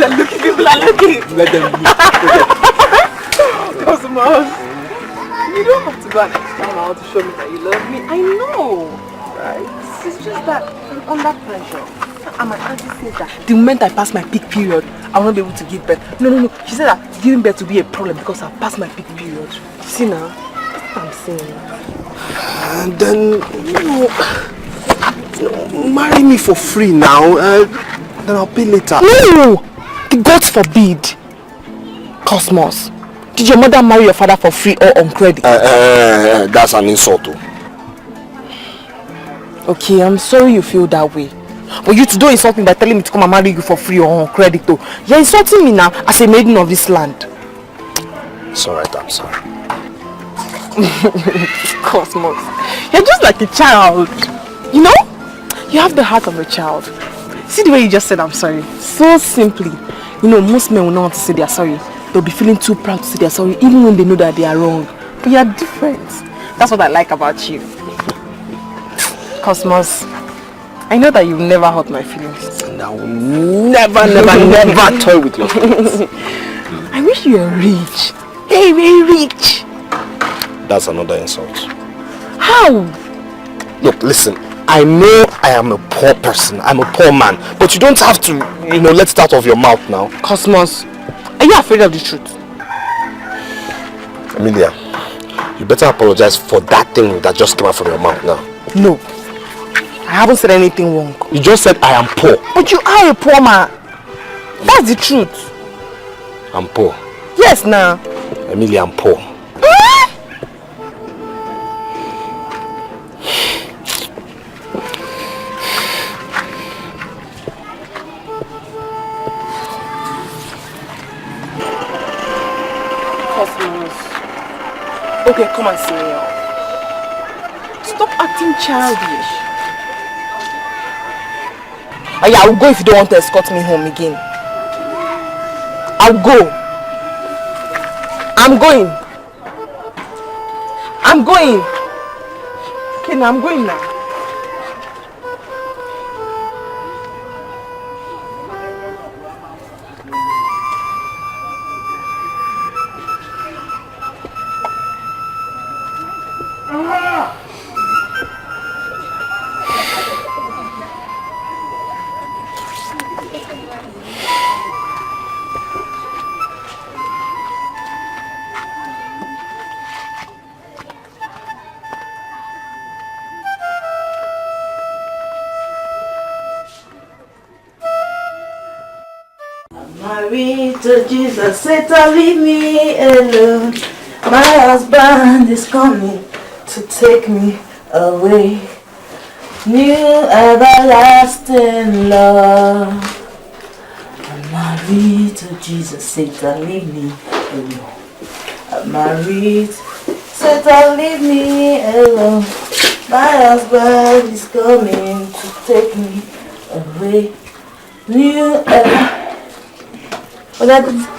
are looking, people are looking. Let them look. Cosmos, you don't have to go an extra mile to show me that you love me. I know, right? It's just that I'm under pressure. And my auntie says that the moment I pass my peak period, I will not be able to give birth. No. She said that giving birth will be a problem because I've passed my peak period. See now, that's what I'm saying. And then, marry me for free now. Then I'll pay later. No! God forbid. Cosmos, did your mother marry your father for free or on credit? That's an insult. Okay, I'm sorry you feel that way. But you don't insult me by telling me to come and marry you for free or on credit though. You're insulting me now as a maiden of this land. It's alright, I'm sorry. Cosmos, you're just like a child. You know? You have the heart of a child. See the way you just said I'm sorry. So simply. You know, most men will not want to say they are sorry. They'll be feeling too proud to say they are sorry even when they know that they are wrong. But you are different. That's what I like about you. Cosmos, I know that you've never hurt my feelings. And I will never toy with your feelings. I wish you were rich. Very, very rich. That's another insult. How? Look, listen. I know I am a poor person. I'm a poor man. But you don't have to, let it out of your mouth now. Cosmos, are you afraid of the truth? Emilia, you better apologize for that thing that just came out from your mouth now. No. I haven't said anything wrong. You just said I am poor. But you are a poor man. That's the truth. I'm poor. Yes, now. Emilia, I'm poor. Okay, come and see me now. Stop acting childish. Oh yeah, I'll go if you don't want to escort me home again. I'll go. I'm going. Okay, now I'm going now. Married to Jesus, Satan leave me alone. My husband is coming to take me away. New everlasting love. I'm married to Jesus, Satan leave me alone. I'm married, Satan leave me alone. My husband is coming to take me away. New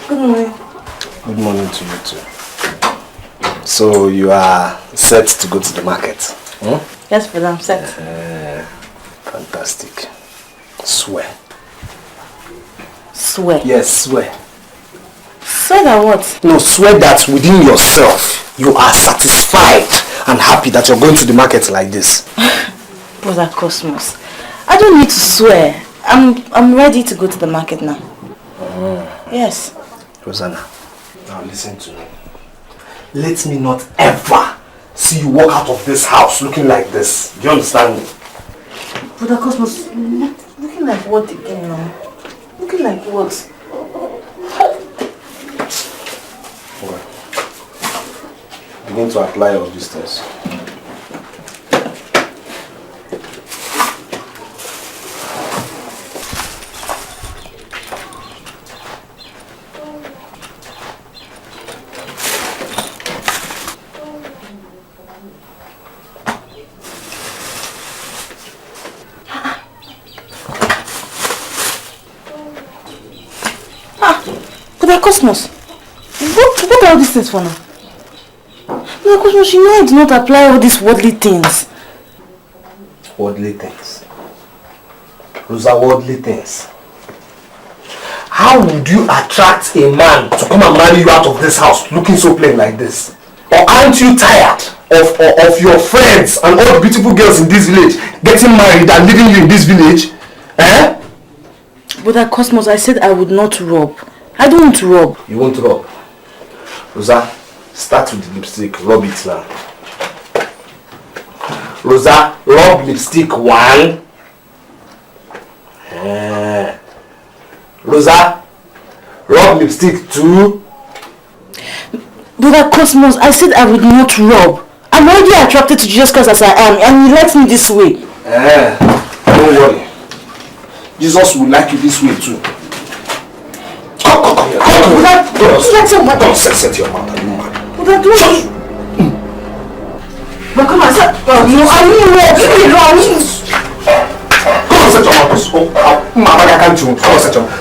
good morning. Good morning to you too. So you are set to go to the market? Hmm? Yes, brother, I'm set. Fantastic. Swear. Swear? Yes, swear. Swear that what? No, swear that within yourself you are satisfied and happy that you're going to the market like this. Brother Cosmos, I don't need to swear. I'm ready to go to the market now. Yes. Rosanna, now listen to me. Let me not ever see you walk out of this house looking like this. Do you understand me? Brother Cosmos, looking like what again now? Looking like what? Okay. Begin to apply all these things. Cosmos, what are all these things for now? No, Cosmos, you know I do not apply all these worldly things. Worldly things? Those are worldly things. how would you attract a man to come and marry you out of this house looking so plain like this? Or aren't you tired of your friends and all the beautiful girls in this village getting married and leaving you in this village? Eh? But at Cosmos, I said I would not rob. I don't want to rob. You won't rob. Rosa, start with the lipstick. Rub it now. Rosa, rub lipstick 1. Rosa, rub lipstick 2. But at Cosmos, I said I would not rob. I'm already attracted to Jesus Christ as I am, and he likes me this way. Don't worry. Jesus will like you this way too. Come here. Don't set your mouth. But I don't. But come on, sir. No, I mean, come on, set your mouth. Oh, Mama, I can't you. Come on, set your mouth.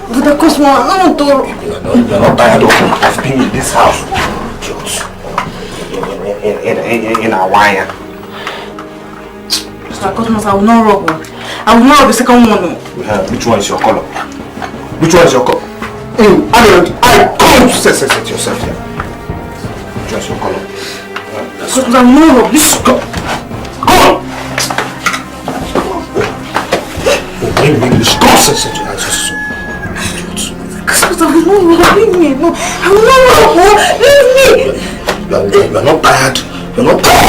But of course, I don't want to. You're not tired of being in this house. In a wire. Mr. Cosmos, I will not rob one. I will not rob the second one. Which one is your color? Which one is your color? I come to set yourself here. Which one is your color? Cosmos, I will not rob. Please go. Come on. In English, go set your answers. Cosmos, I will not rob. Leave me. No, I will not rob. Leave me. You're not tired. You're not tired.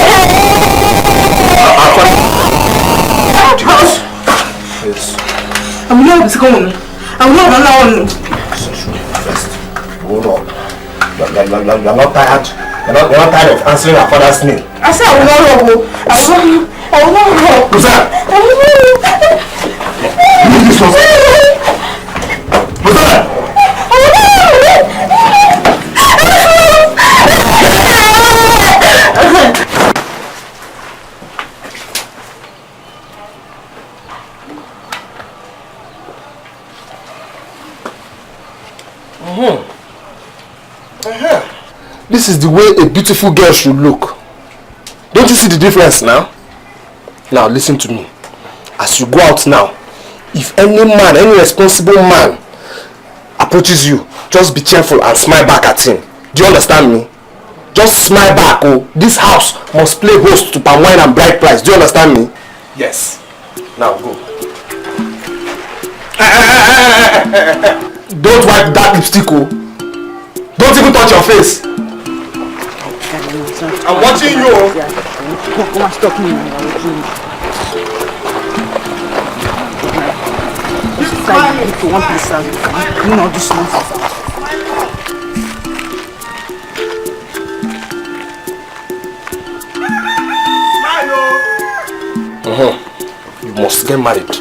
Yes. I will not rob the second one. I will not rob another one. First, hold on. You're not tired. You're not tired of answering our father's name. I said I will not rob. I will not rob. Who's that? I will not rob. Leave this one. Who's that? This is the way a beautiful girl should look. Don't you see the difference now? Now listen to me. As you go out now, if any man, any responsible man approaches you, just be cheerful and smile back at him. Do you understand me? Just smile back. Oh, this house must play host to palm wine and bride price. Do you understand me? Yes. Now go. Don't wipe that lipstick. Oh. Don't even touch your face. I'm watching you. Come on, stop me. This is like you to one piece and clean all this nonsense. You must get married.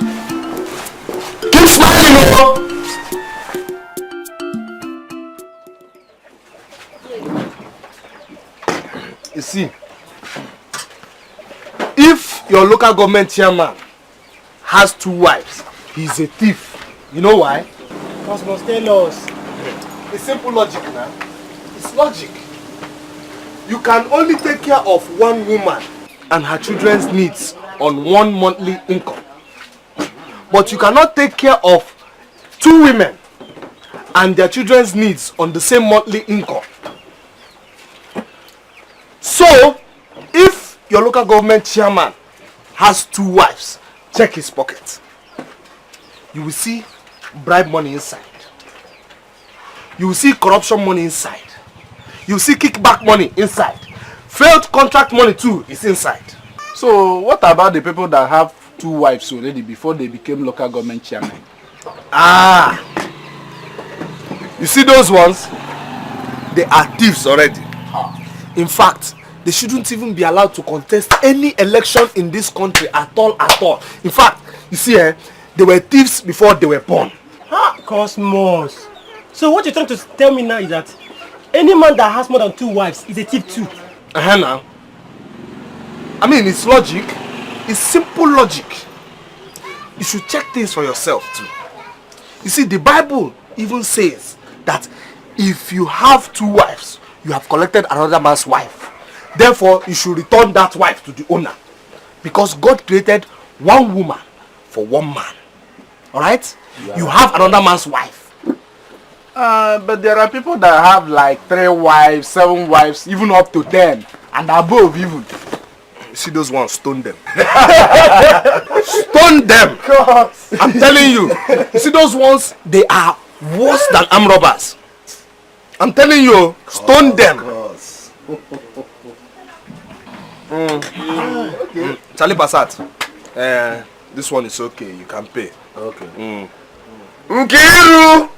Keep smiling, oh! You see, if your local government chairman has 2 wives, he's a thief. You know why? Cosmos, tell us. It's simple logic now. It's logic. You can only take care of one woman and her children's needs on 1 monthly income. But you cannot take care of 2 women and their children's needs on the same monthly income. So, if your local government chairman has 2 wives, check his pocket. You will see bribe money inside. You will see corruption money inside. You will see kickback money inside. Failed contract money too is inside. So, what about the people that have 2 wives already before they became local government chairman? You see those ones? They are thieves already. In fact, they shouldn't even be allowed to contest any election in this country at all. In fact, you see, they were thieves before they were born. Cosmos. So what you're trying to tell me now is that any man that has more than 2 wives is a thief too? Now. I mean, it's logic. It's simple logic. You should check things for yourself too. You see, the Bible even says that if you have 2 wives, you have collected another man's wife. Therefore, you should return that wife to the owner. Because God created one woman for one man. Alright? Yeah. You have another man's wife. But there are people that have like 3 wives, 7 wives, even up to 10, and above even. You see those ones, stone them. Stone them! I'm telling you. You see those ones, they are worse than armed robbers. I'm telling you, stone them. Charlie Passat. This one is okay, you can pay. Okay. Nkiru!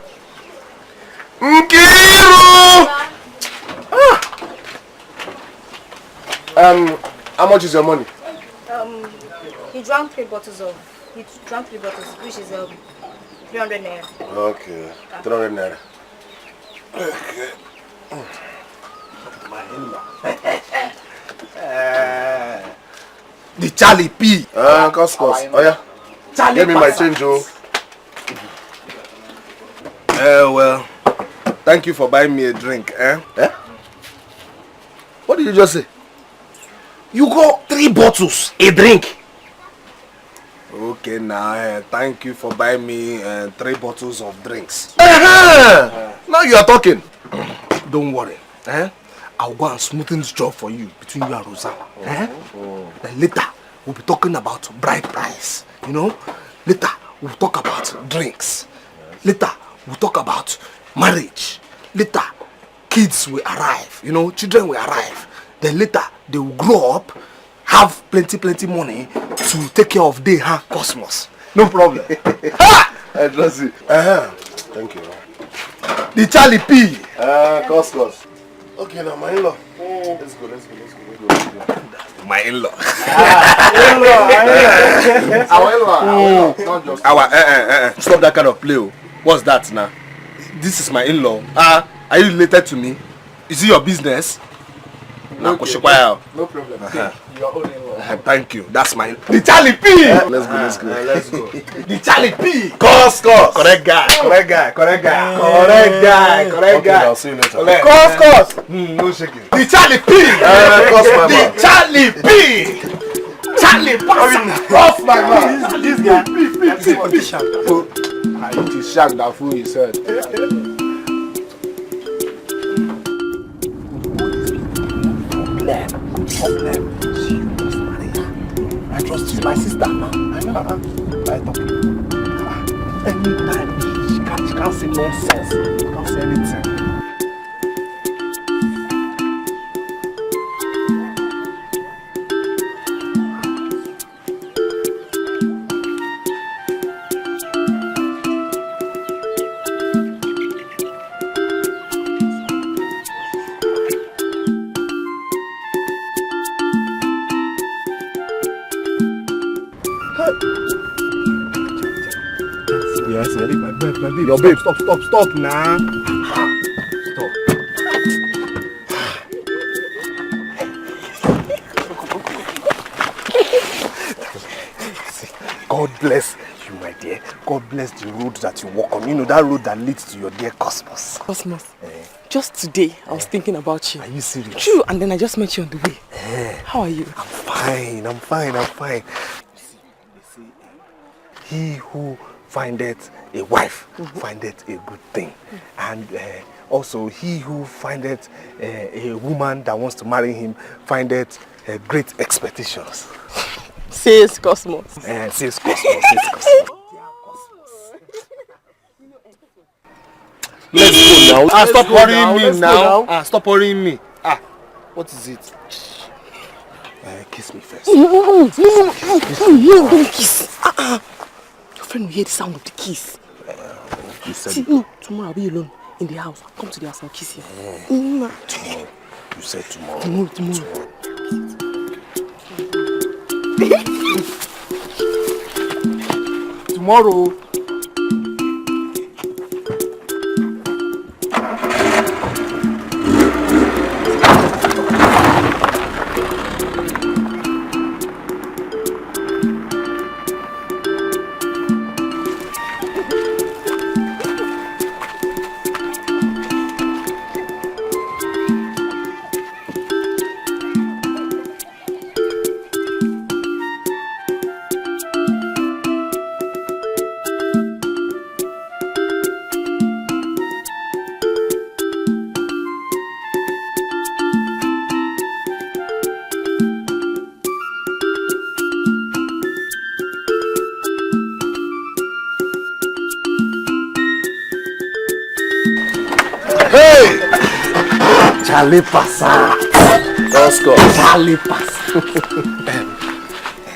How much is your money? He drank 3 bottles, which is 300 naira. Okay, 300 naira. Okay. The Charlie P. Cost. Oh yeah. Charlie Give me my change, oh. Well, thank you for buying me a drink, eh? What did you just say? You got 3 bottles, a drink. Okay, now, thank you for buying me 3 bottles of drinks. Now you are talking. Don't worry, I'll go and smoothen this job for you between you and Rosa. Then later, we'll be talking about bride price. You know? Later, we'll talk about drinks. Later, we'll talk about marriage. Later, kids will arrive. You know, children will arrive. Then later, they will grow up, have plenty money to take care of their cosmos. No problem. I trust you. Thank you. The Charlie P. Cost. Okay, now my in-law. Let's go. My in-law. Our in-law. Not just Stop that kind of play. What's that now? This is my in-law. Are you related to me? Is it your business? Okay. No problem. Your own in-law. Thank you. That's my the Charlie P. Let's go. The Charlie P. Cost. Correct guy. Okay, I'll see you later. Cost. No shaking. The Charlie P. Cost my The man. Charlie P. Charlie Pass. My man. This guy. It is shark that fool his head. Problem. She must marry her. I trust you, my sister. I know her. Anytime she can't say nonsense. She can't say anything. Yes, my baby. Your babe, stop now. Stop. God bless you, my dear. God bless the road that you walk on. You know, that road that leads to your dear Cosmos. Cosmos. Just today, I was thinking about you. Are you serious? True, and then I just met you on the way. How are you? I'm fine. He who findeth a wife findeth a good thing. And also he who findeth a woman that wants to marry him findeth great expectations. Says Cosmos. Says Cosmos. Let's go now. Stop worrying me now. Stop worrying me. What is it? Kiss me first. Don't kiss. Your friend will hear the sound of the kiss. You said see, no, tomorrow I'll be alone in the house. I'll come to the house, I'll kiss you. Tomorrow. You said tomorrow. Tomorrow. Tomorrow. Charlie passa. Let's go. Charlie passa.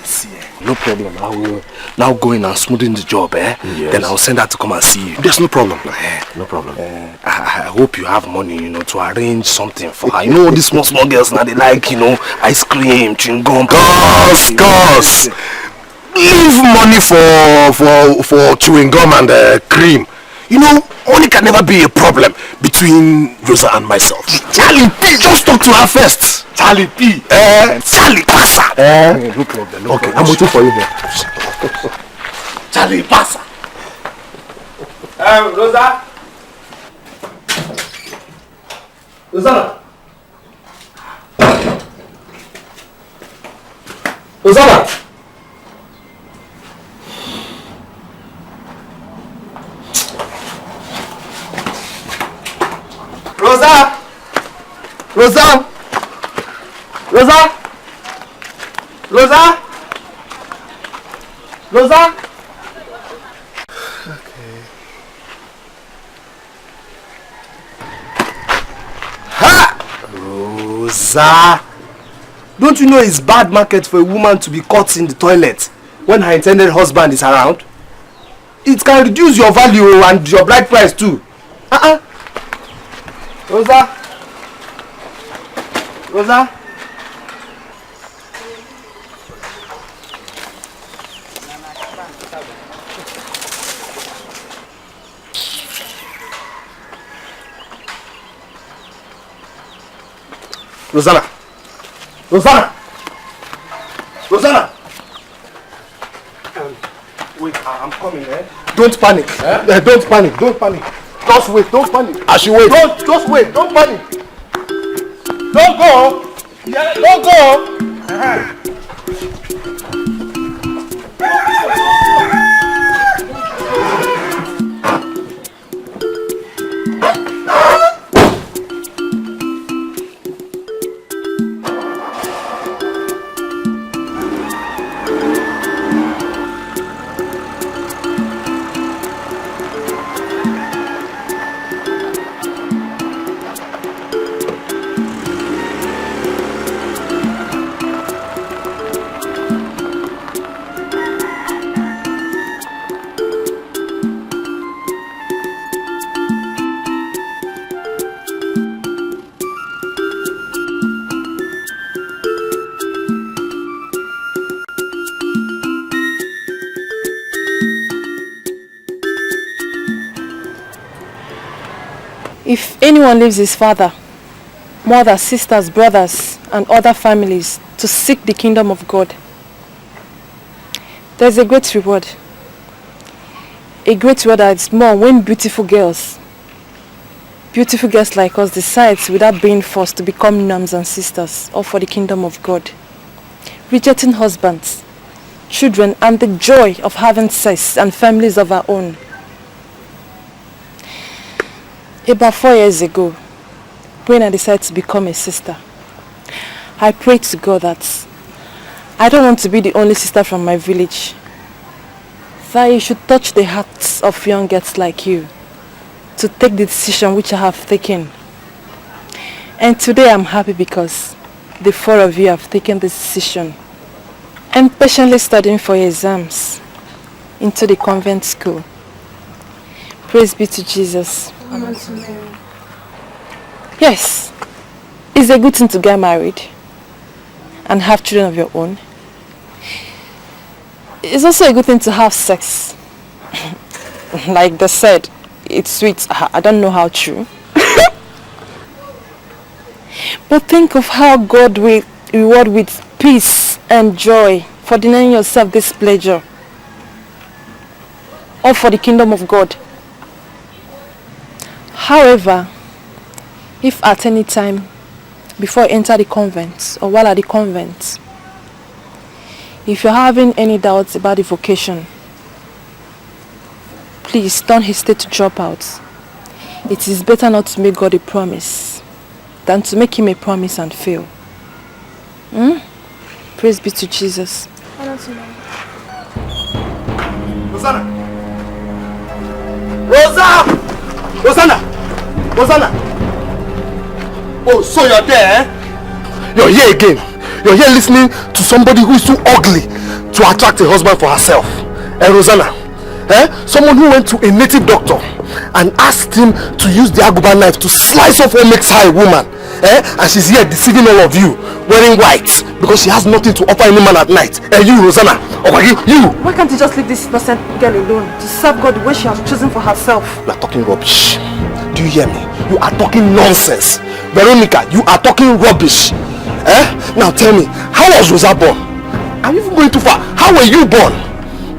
See, no problem. I will now go in and smoothen the job, eh? Yes. Then I'll send her to come and see you. There's no problem. No problem. I hope you have money, to arrange something for her. You know, all these small girls now, they like, ice cream, chewing gum. Cause. Leave money for chewing gum and cream. Money can never be a problem between Rosa and myself. Charlie P, just talk to her first. Charlie P. Charlie passa. No problem. No Okay, problem. I'm waiting for you here. Charlie passa. Rosa. Rosanna. Rosanna. Rosa! Rosa! Rosa! Rosa! Rosa! Okay. Ha! Rosa! Don't you know it's bad market for a woman to be caught in the toilet when her intended husband is around? It can reduce your value and your bride price too. Rosa? Rosa? Rosanna! Rosanna! Rosanna! Wait, I'm coming, eh? Don't panic. Don't panic. Don't panic. Just wait. Don't panic. I should wait. Just wait. Don't panic. Don't go. Yeah, don't go. If anyone leaves his father, mother, sisters, brothers, and other families to seek the kingdom of God, there's a great reward. A great reward that is more when beautiful girls like us decide without being forced to become nuns and sisters, all for the kingdom of God, rejecting husbands, children, and the joy of having sex and families of our own. About 4 years ago, when I decided to become a sister, I prayed to God that I don't want to be the only sister from my village, that you should touch the hearts of young girls like you to take the decision which I have taken. And today I'm happy because the 4 of you have taken this decision and patiently studying for your exams into the convent school. Praise be to Jesus. Yes, it's a good thing to get married and have children of your own. It's also a good thing to have sex. Like they said, it's sweet. I don't know how true. But think of how God will reward with peace and joy for denying yourself this pleasure, all for the kingdom of God. However, if at any time before you enter the convent or while at the convent, if you're having any doubts about the vocation, please don't hesitate to drop out. It is better not to make God a promise than to make him a promise and fail. Praise be to Jesus. Rosanna! Rosa! Rosanna! Rosanna! Oh, so you're there, eh? You're here again. You're here listening to somebody who is too ugly to attract a husband for herself. Rosanna, someone who went to a native doctor and asked him to use the aguba knife to slice off what makes her a woman. And she's here deceiving all of you, wearing white, because she has nothing to offer any man at night. You, Rosanna, you! Why can't you just leave this innocent girl alone to serve God the way she has chosen for herself? You are talking rubbish. Do you hear me? You are talking nonsense. Veronica, you are talking rubbish. Now tell me, how was Rosa born? Are you even going too far? How were you born?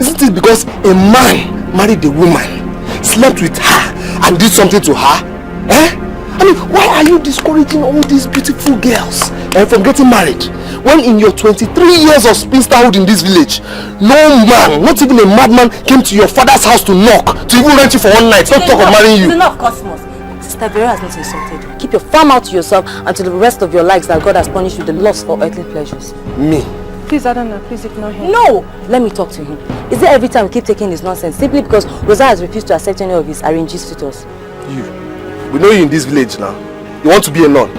Isn't it because a man married a woman, slept with her, and did something to her? I mean, why are you discouraging all these beautiful girls from getting married? When in your 23 years of spinsterhood in this village, no man, not even a madman, came to your father's house to knock, to even rent you for one night, not talk of marrying you. It's enough, Cosmos. Sister Vera has not insulted you. Keep your farm out to yourself until the rest of your lives that God has punished you with the loss for earthly pleasures. Me? Please, Adana, please ignore him. No! Let me talk to him. Is it every time we keep taking his nonsense simply because Rosa has refused to accept any of his arranged suitors? We know you in this village now. You want to be a nun.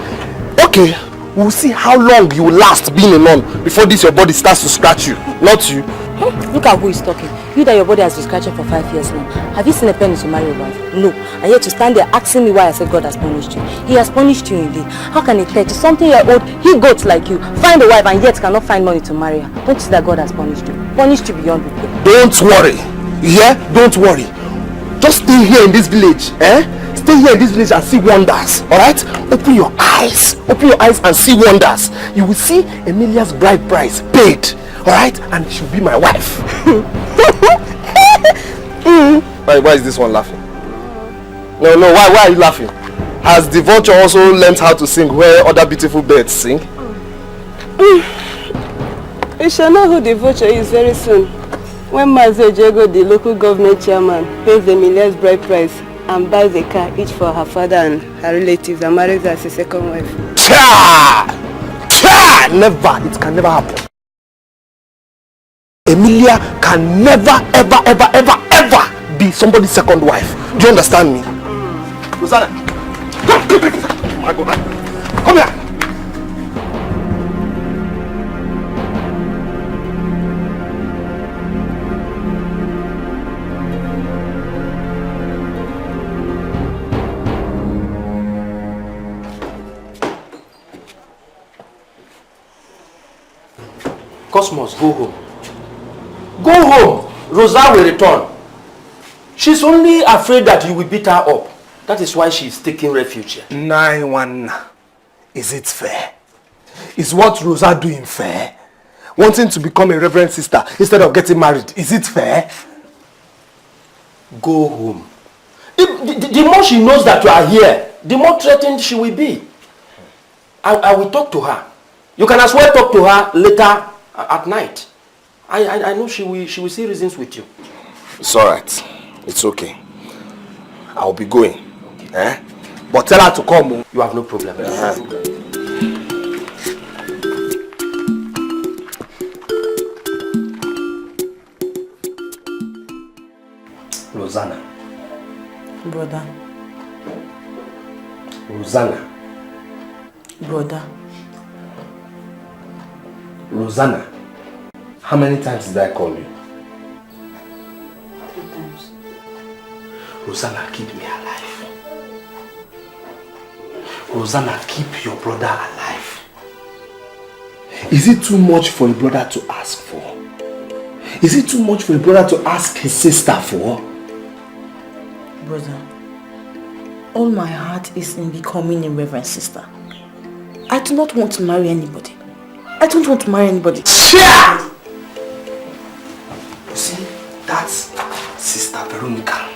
Okay, we'll see how long you will last being a nun before this your body starts to scratch you. Not you. Look at who is talking. You that your body has been scratching for 5 years now. Have you seen a penny to marry a wife? No. And yet to stand there asking me why I said God has punished you. He has punished you indeed. How can a 30-something-year-old he-goat like you find a wife and yet cannot find money to marry her? Don't you see that God has punished you? Punished you beyond repair. Don't worry. You hear? Don't worry. Just stay here in this village, Stay here in this village and see wonders, alright? Open your eyes and see wonders. You will see Emilia's bride price paid, alright? And she'll be my wife. Why is this one laughing? No, why are you laughing? Has the vulture also learned how to sing where other beautiful birds sing? You shall know who the vulture is very soon. When Maze Jego, the local government chairman, pays Emilia's bride price and buys a car each for her father and her relatives and marries her as a second wife. Never! It can never happen. Emilia can never, ever be somebody's second wife. Do you understand me? Rosanna, come here! Cosmos, go home. Go home. Rosa will return. She's only afraid that you will beat her up. That is why she is taking refuge here. 9-1. Is it fair? Is what Rosa doing fair? Wanting to become a reverend sister instead of getting married. Is it fair? Go home. The more she knows that you are here, the more threatened she will be. I will talk to her. You can as well talk to her later at night. I know she will see reasons with you. It's alright. It's okay. I'll be going. But tell her to come. You have no problem. Rosanna. Brother. Rosanna. Brother. Rosanna. How many times did I call you? 3 times. Rosanna, keep me alive. Rosanna, keep your brother alive. Is it too much for a brother to ask for? Is it too much for a brother to ask his sister for? Brother, all my heart is in becoming a reverend sister. I do not want to marry anybody. I don't want to marry anybody. Yeah! You see, that Sister Veronica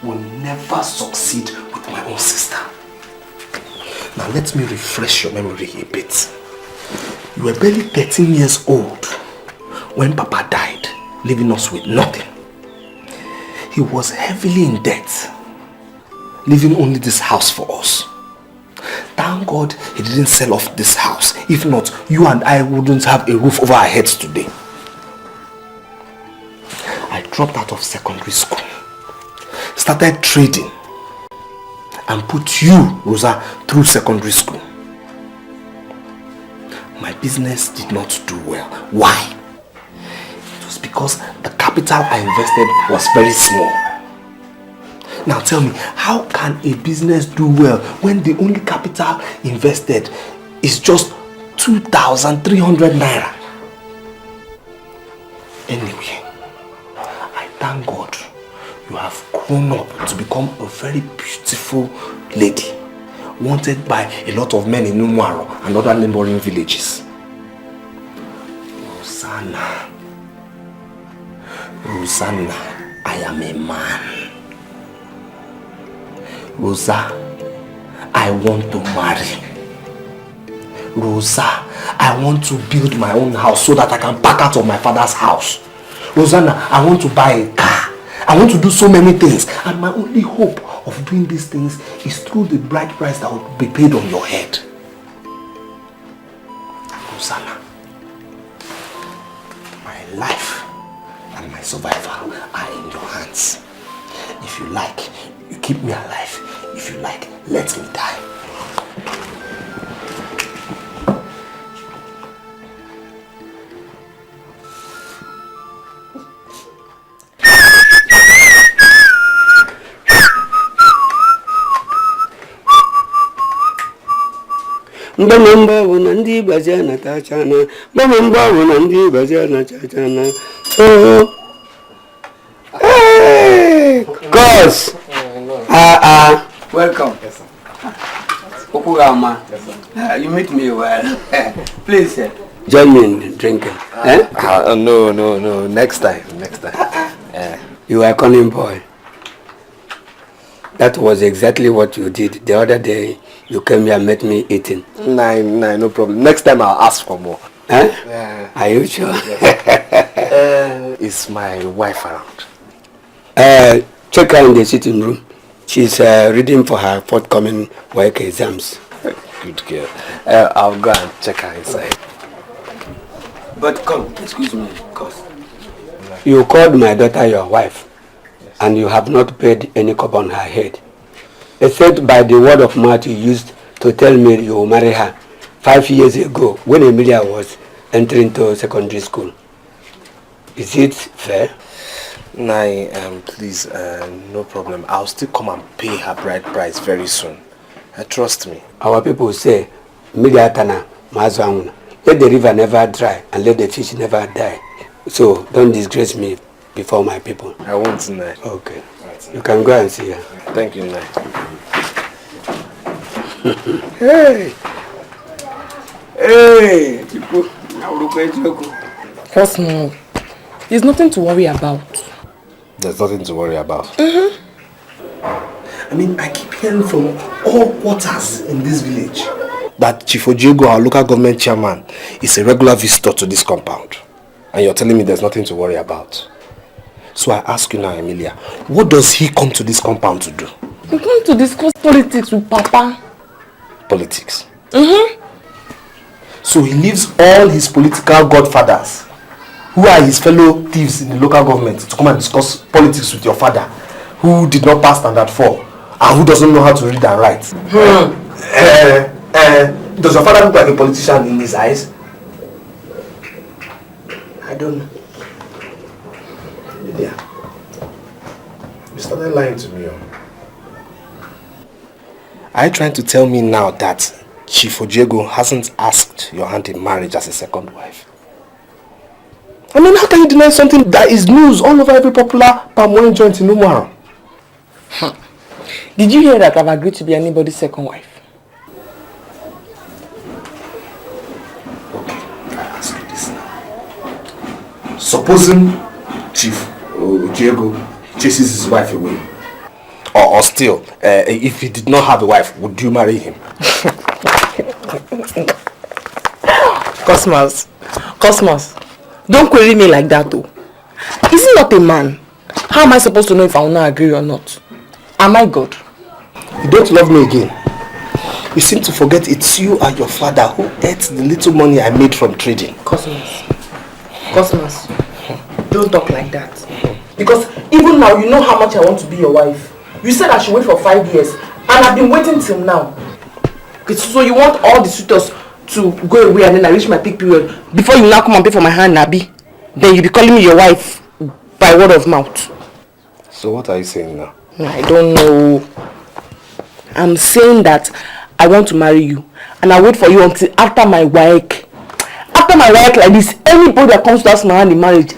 will never succeed with my own sister. Now let me refresh your memory a bit. You were barely 13 years old when Papa died, leaving us with nothing. He was heavily in debt, leaving only this house for us. Thank God he didn't sell off this house. If not, you and I wouldn't have a roof over our heads today. I dropped out of secondary school, started trading, and put you, Rosa, through secondary school. my business did not do well. Why? It was because the capital I invested was very small. Now tell me, how can a business do well when the only capital invested is just 2,300 naira? Anyway, I thank God you have grown up to become a very beautiful lady, wanted by a lot of men in Umuaro and other neighboring villages. Rosanna, I am a man. Rosa, I want to marry. Rosa, I want to build my own house so that I can pack out of my father's house. Rosanna, I want to buy a car. I want to do so many things. And my only hope of doing these things is through the bride price that will be paid on your head. Rosanna, my life and my survival are in your hands. If you like, you keep me alive. If you like, let me die. Mbamamba wunandi bajana tachana. Mbamamba wunandi bajana tachana. Oh, hey, Cos. Welcome. Yes, sir. Okugama. Yes, sir. You meet me well. Please, join me in drinking. No. Next time. You are a cunning boy. That was exactly what you did the other day. You came here and met me eating. Nah, no problem. Next time I'll ask for more. Huh? Yeah. Are you sure? Yes. Is my wife around? Check her in the sitting room. She's reading for her forthcoming work exams. Good girl. I'll go and check her inside. But come, excuse me, cause you called my daughter your wife, yes, and you have not paid any cup on her head. Except by the word of mouth you used to tell me you will marry her 5 years ago when Emilia was entering to secondary school. Is it fair? Nai, please, no problem. I'll still come and pay her bride price very soon. Trust me. Our people say, Migatana, Mazanguna. Let the river never dry and let the fish never die. So don't disgrace me before my people. I won't deny. Okay. Right. You can go and see her. Thank you, Nai. Hey! Cosmo, there's nothing to worry about. There's nothing to worry about. I mean, I keep hearing from all quarters in this village that Chief Ojiego, our local government chairman, is a regular visitor to this compound. And you're telling me there's nothing to worry about. So I ask you now, Emilia, what does he come to this compound to do? We come to discuss politics with Papa. Politics? So he leaves all his political godfathers, who are his fellow thieves in the local government, to come and discuss politics with your father, who did not pass standard 4 and who doesn't know how to read and write. Does your father look like a politician in his eyes? I don't know. Yeah. You started lying to me. Are you trying to tell me now that Chief Ojiego hasn't asked your hand in marriage as a second wife? I mean, how can you deny something that is news all over every popular palm wine joint in Umuaro? Did you hear that I've agreed to be anybody's second wife? Okay, I ask you this now. Supposing Chief Ojiego chases his wife away, or still, if he did not have a wife, would you marry him? Cosmos, don't query me like that though. Is he not a man? How am I supposed to know if I will not agree or not? Am I God? You don't love me again. You seem to forget it's you and your father who ate the little money I made from trading. Cosmos, don't talk like that. Because even now, you know how much I want to be your wife. You said I should wait for 5 years, and I've been waiting till now. So you want all the suitors to go away and then I reach my peak period before you now come and pay for my hand, Nabi. Then you be calling me your wife by word of mouth. So what are you saying now? I don't know. I'm saying that I want to marry you and I wait for you until after my work. After my work like this, anybody that comes to ask my hand in marriage,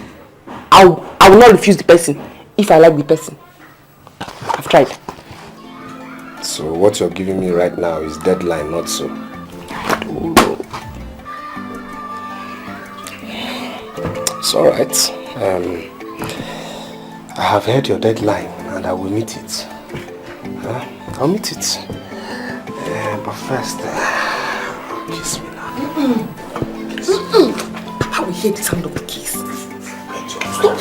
I will not refuse the person if I like the person. I've tried. So what you're giving me right now is deadline, not so? I don't know. It's alright. I have heard your deadline and I will meet it. I'll meet it. But first, kiss me now. I will hear the sound of the kiss. Stop.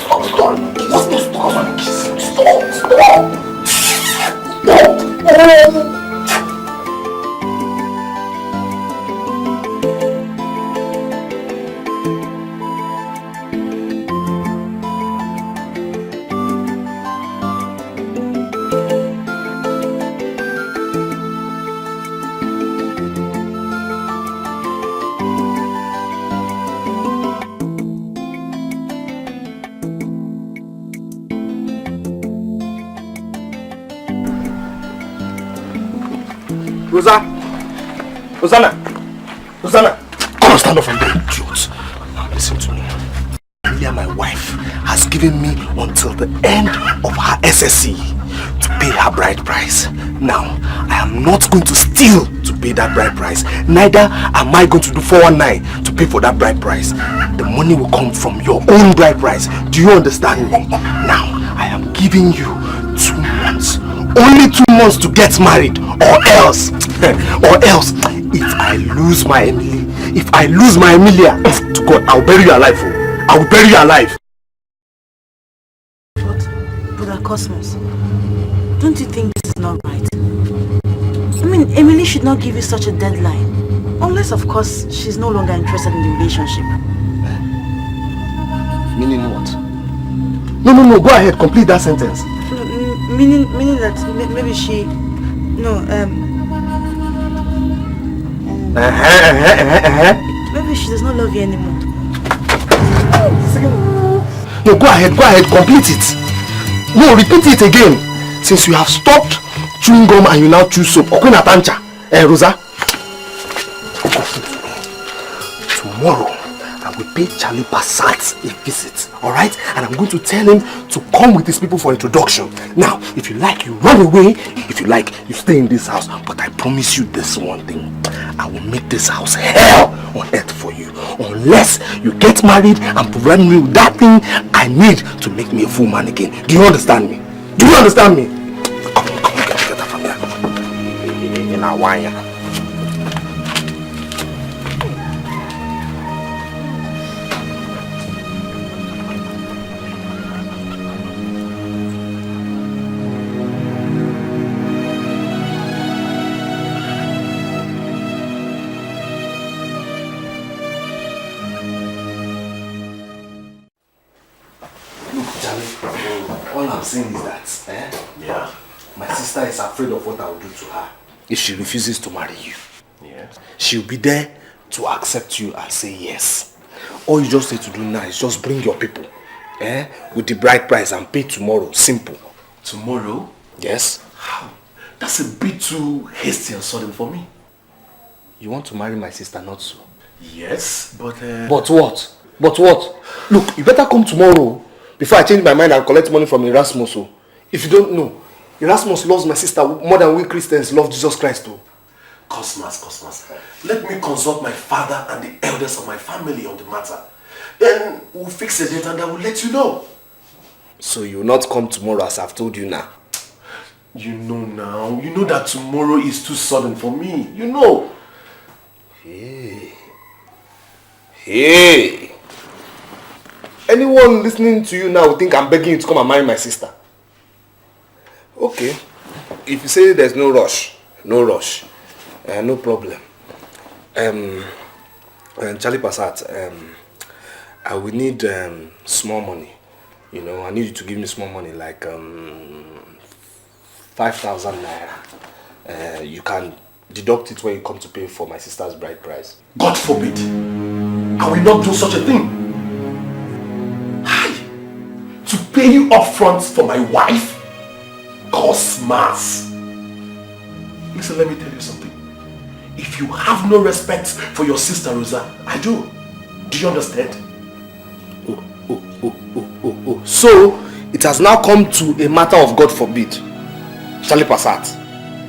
Rosanna! Come on, stand up from there, idiot. Now listen to me. Emilia, my wife, has given me until the end of her SSC to pay her bride price. Now, I am not going to steal to pay that bride price. Neither am I going to do 419 to pay for that bride price. The money will come from your own bride price. Do you understand me? Now, I am giving you 2 months. Only 2 months to get married, or else, if I lose my Emilia, to God, I'll bury you alive. I will bury you alive. But, Brother Cosmos, don't you think this is not right? I mean, Emily should not give you such a deadline. Unless, of course, she's no longer interested in the relationship. Meaning what? No, go ahead, complete that sentence. Meaning that maybe she... No, maybe she does not love you anymore. No, go ahead, complete it. No, repeat it again. Since you have stopped chewing gum and you now chew soap. Okuna Tancha. Rosa. Tomorrow, I will pay Charlie Passat a visit. Alright? And I'm going to tell him to come with his people for introduction. Now, if you like, you run away. If you like, you stay in this house. But I promise you this one thing. I will make this house hell on earth for you. Unless you get married and provide me with that thing I need to make me a full man again. Do you understand me? Do you understand me? Come, get that from here. In our wire. Saying is that, my sister is afraid of what I will do to her if she refuses to marry you. Yes. She'll be there to accept you and say yes. All you just need to do now is just bring your people, with the bride price and pay tomorrow. Simple. Tomorrow? Yes. How? That's a bit too hasty and sudden for me. You want to marry my sister, not so? Yes, but... But what? But what? Look, you better come tomorrow before I change my mind and collect money from Erasmus. If you don't know, Erasmus loves my sister more than we Christians love Jesus Christ. Cosmas, let me consult my father and the elders of my family on the matter. Then we'll fix the date and I will let you know. So you will not come tomorrow as I've told you now? You know now. You know that tomorrow is too sudden for me. You know. Hey. Anyone listening to you now will think I'm begging you to come and marry my sister. Okay. If you say there's no rush. No problem. Charlie Passat, I will need small money. You know, I need you to give me small money, like 5,000 naira. You can deduct it when you come to pay for my sister's bride price. God forbid. I will not do such a thing. Hi! To pay you upfront for my wife? Cosmas. Listen, let me tell you something. If you have no respect for your sister Rosa, I do. Do you understand? So, it has now come to a matter of God forbid. Charlie Passat.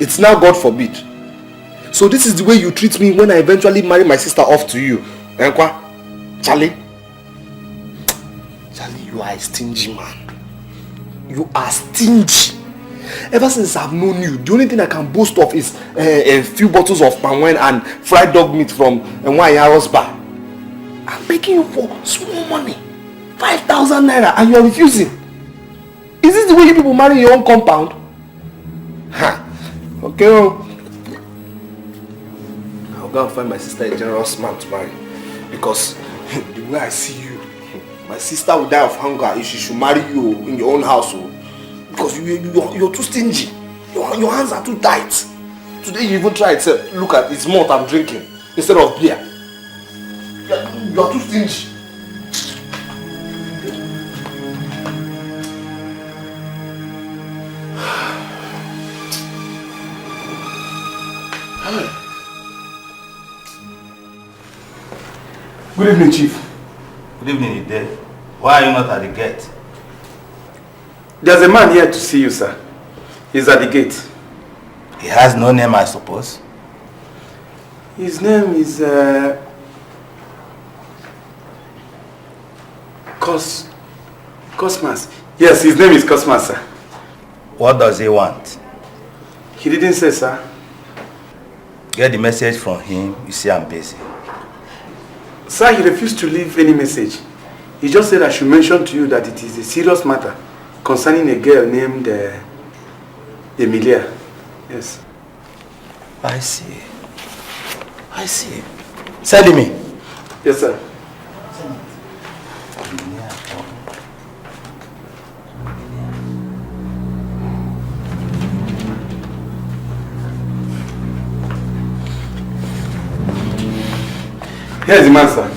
It's now God forbid. So this is the way you treat me when I eventually marry my sister off to you. Enkwa? Charlie? Charlie, you are a stingy man. You are stingy. Ever since I've known you, the only thing I can boast of is a few bottles of palm wine and fried dog meat from Nwayaro's bar. I'm begging you for small money. 5,000 naira, and you are refusing. Is this the way you people marry in your own compound? Ha! Okay, I'll go and find my sister a generous man to marry. Because the way I see you, my sister will die of hunger if she should marry you in your own house. Because you're too stingy. Your hands are too tight. Today you even tried to look at this malt I'm drinking instead of beer. You're too stingy. Good evening, Chief. Good evening, Ide. Why are you not at the gate? There's a man here to see you, sir. He's at the gate. He has no name, I suppose. His name is Cosmas. Yes, his name is Cosmas, sir. What does he want? He didn't say, sir. Get the message from him. You see, I'm busy. Sir, he refused to leave any message. He just said I should mention to you that it is a serious matter concerning a girl named Emilia. Yes. I see. I see. Send me. Yes, sir. Here's the man, sir.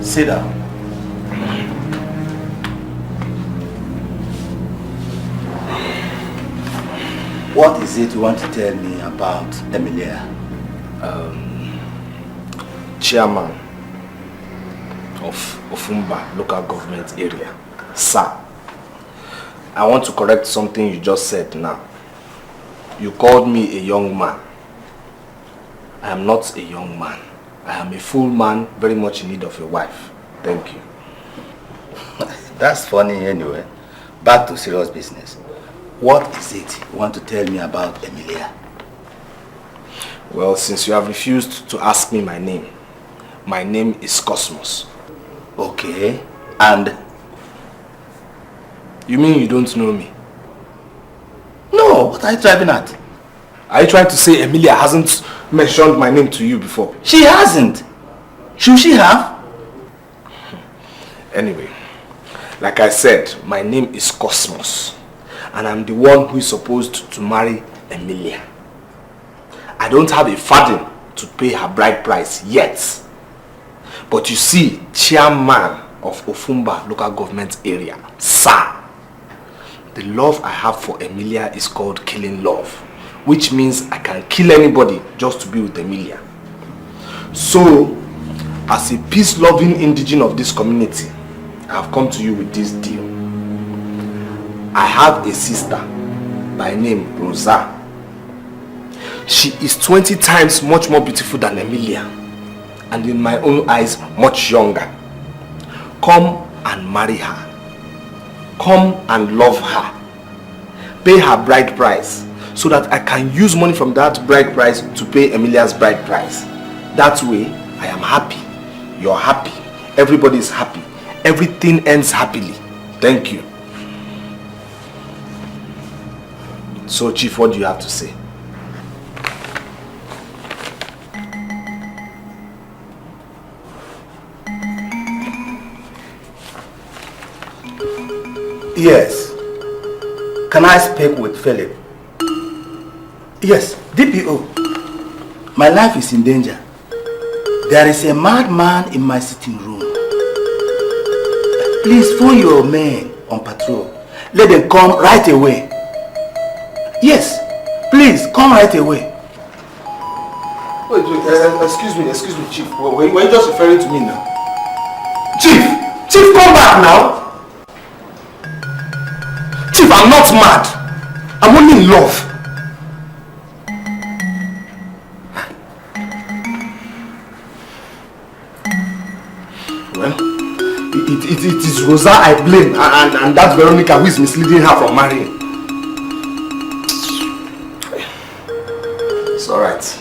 Sit down. What is it you want to tell me about Emilia? Chairman of Ofumba local government area. Sir, I want to correct something you just said now. You called me a young man. I am not a young man. I am a full man, very much in need of a wife. Thank you. That's funny anyway. Back to serious business. What is it you want to tell me about Emilia? Well, since you have refused to ask me my name is Cosmos. Okay, and? You mean you don't know me? No, what are you driving at? Are you trying to say Emilia hasn't mentioned my name to you before? She hasn't. Should she have? Anyway, like I said, my name is Cosmos. And I'm the one who is supposed to marry Emilia. I don't have a farthing to pay her bride price yet. But you see, chairman of Ofumba local government area, sir, the love I have for Emilia is called killing love, which means I can kill anybody just to be with Emilia. So, as a peace-loving indigene of this community, I have come to you with this deal. I have a sister by name Rosa. She is 20 times much more beautiful than Emilia, and in my own eyes much younger. Come and marry her. Come and love her. Pay her bride price so that I can use money from that bride price to pay Emilia's bride price. That way I am happy. You're happy. Everybody is happy. Everything ends happily. Thank you. So, Chief, what do you have to say? Yes. Can I speak with Philip? Yes, DPO. My life is in danger. There is a madman in my sitting room. Please phone your men on patrol. Let them come right away. Yes, please come right away. Wait, excuse me, Chief. Were you just referring to me now? Chief, come back now. Chief, I'm not mad. I'm only in love. Well, it is Rosa I blame, and that's Veronica who is misleading her from marrying. It's alright.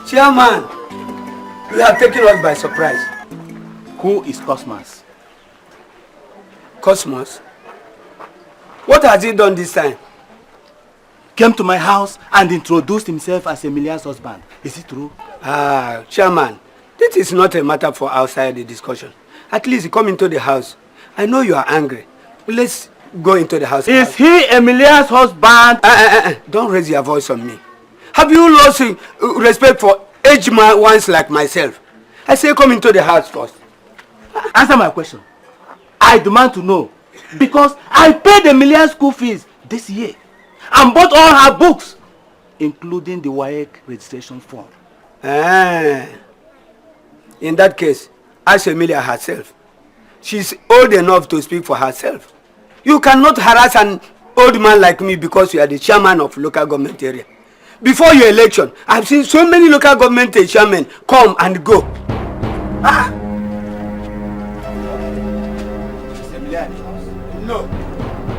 Chairman, you have taken us by surprise. Who is Cosmas? Cosmos? What has he done this time? Came to my house and introduced himself as Emilia's husband. Is it true? Chairman, this is not a matter for outside the discussion. At least come into the house. I know you are angry. Let's go into the house. Is he Emilia's husband? Don't raise your voice on me. Have you lost respect for aged ones like myself? I say come into the house first. Answer my question. I demand to know. Because I paid Emilia's school fees this year. And bought all her books. Including the WAEC registration form. In that case, ask Emilia herself. She's old enough to speak for herself. You cannot harass an old man like me because you are the chairman of local government area. Before your election, I've seen so many local government chairmen come and go. Is Emilia in the house? No.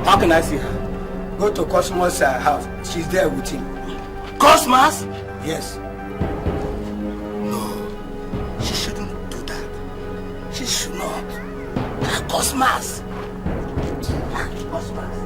How can I see her? Go to Cosmos' house. She's there with him. Cosmos? Yes. No. She shouldn't do that. She should not. Cosmos. Cosmos.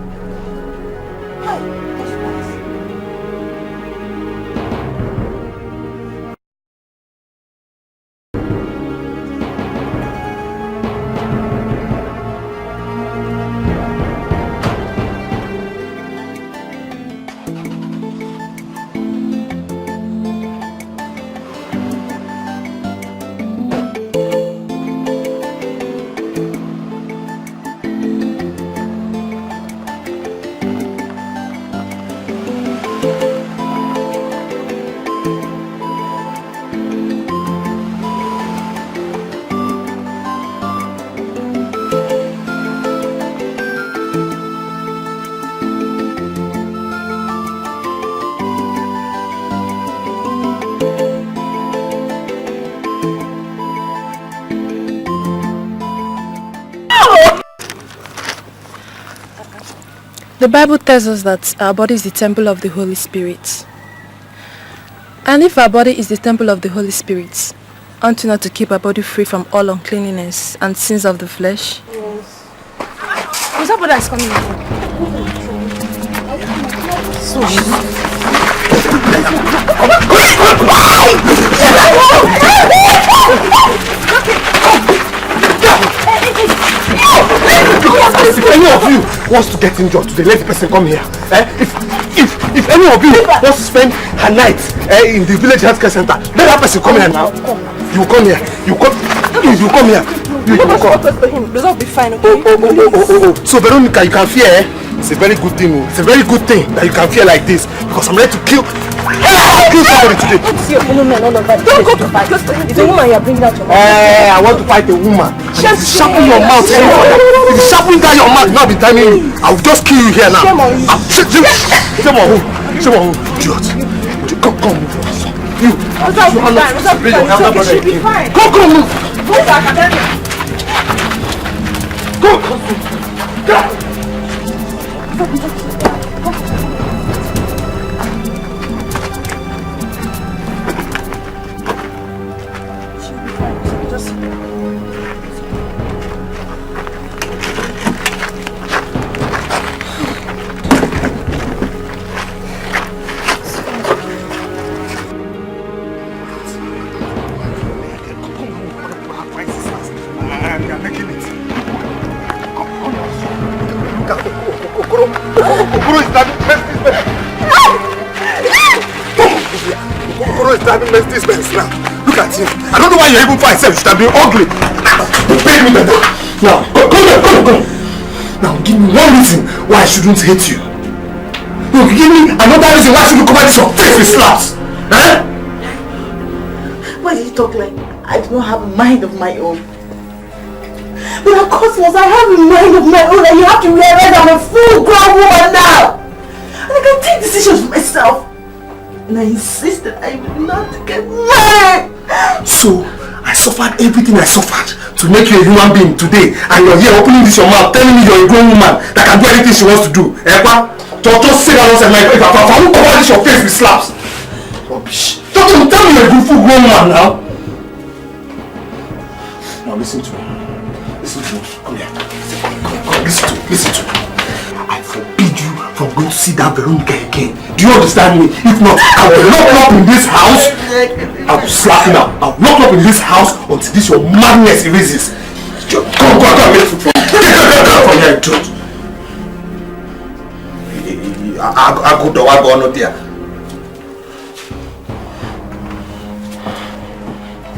The Bible tells us that our body is the temple of the Holy Spirit. And if our body is the temple of the Holy Spirit, aren't we not to keep our body free from all uncleanness and sins of the flesh? Yes. Who's that brother is coming in? If any of you wants to get injured today, let the person come here. If any of you wants to spend her night in the village healthcare center, let that person come here now. You come here. You come here. You come. Result will be fine, okay? Oh. So Veronica, you can fear. It's a very good thing. It's a very good thing that you can fear like this because I'm ready to kill Kill somebody today. See your fellow men all over. Don't go to fight. It's a woman you're bringing out your mouth. I want to fight a woman. Sharpen your mouth. If you sharpen down your mouth, now be timing you. I'll just kill you here now. Shame on you. Shame on who? Shame on who? Idiot. Come move. You. Come move. Go. Look at him. I don't know why you're even for yourself. You should have been ugly. Pay me better. Now, go. Now, give me one reason why I shouldn't hate you. No, give me another reason why I shouldn't cover this your face with slaps. Eh? Why did you talk like I do not have a mind of my own? But of course, I have a mind of my own, and you have to realize I'm a full-grown woman now. And I can take decisions for myself. And I insist that I will not get married. So, I suffered everything I suffered to make you a human being today, and you're here opening this your mouth, telling me you're a grown woman that can do anything she wants to do. Just say that once and if I won't cover this your face with slaps. Rubbish. Tell me you're a beautiful grown woman now. Now listen to me. Come here. Come, listen to me. I forbid you from going to see that Veronica again. Do you understand me? If not, I will lock you up in this house. I will slap you now. I will lock you up in this house until this your madness erases. Come, get food from here, George. I go to work or not there.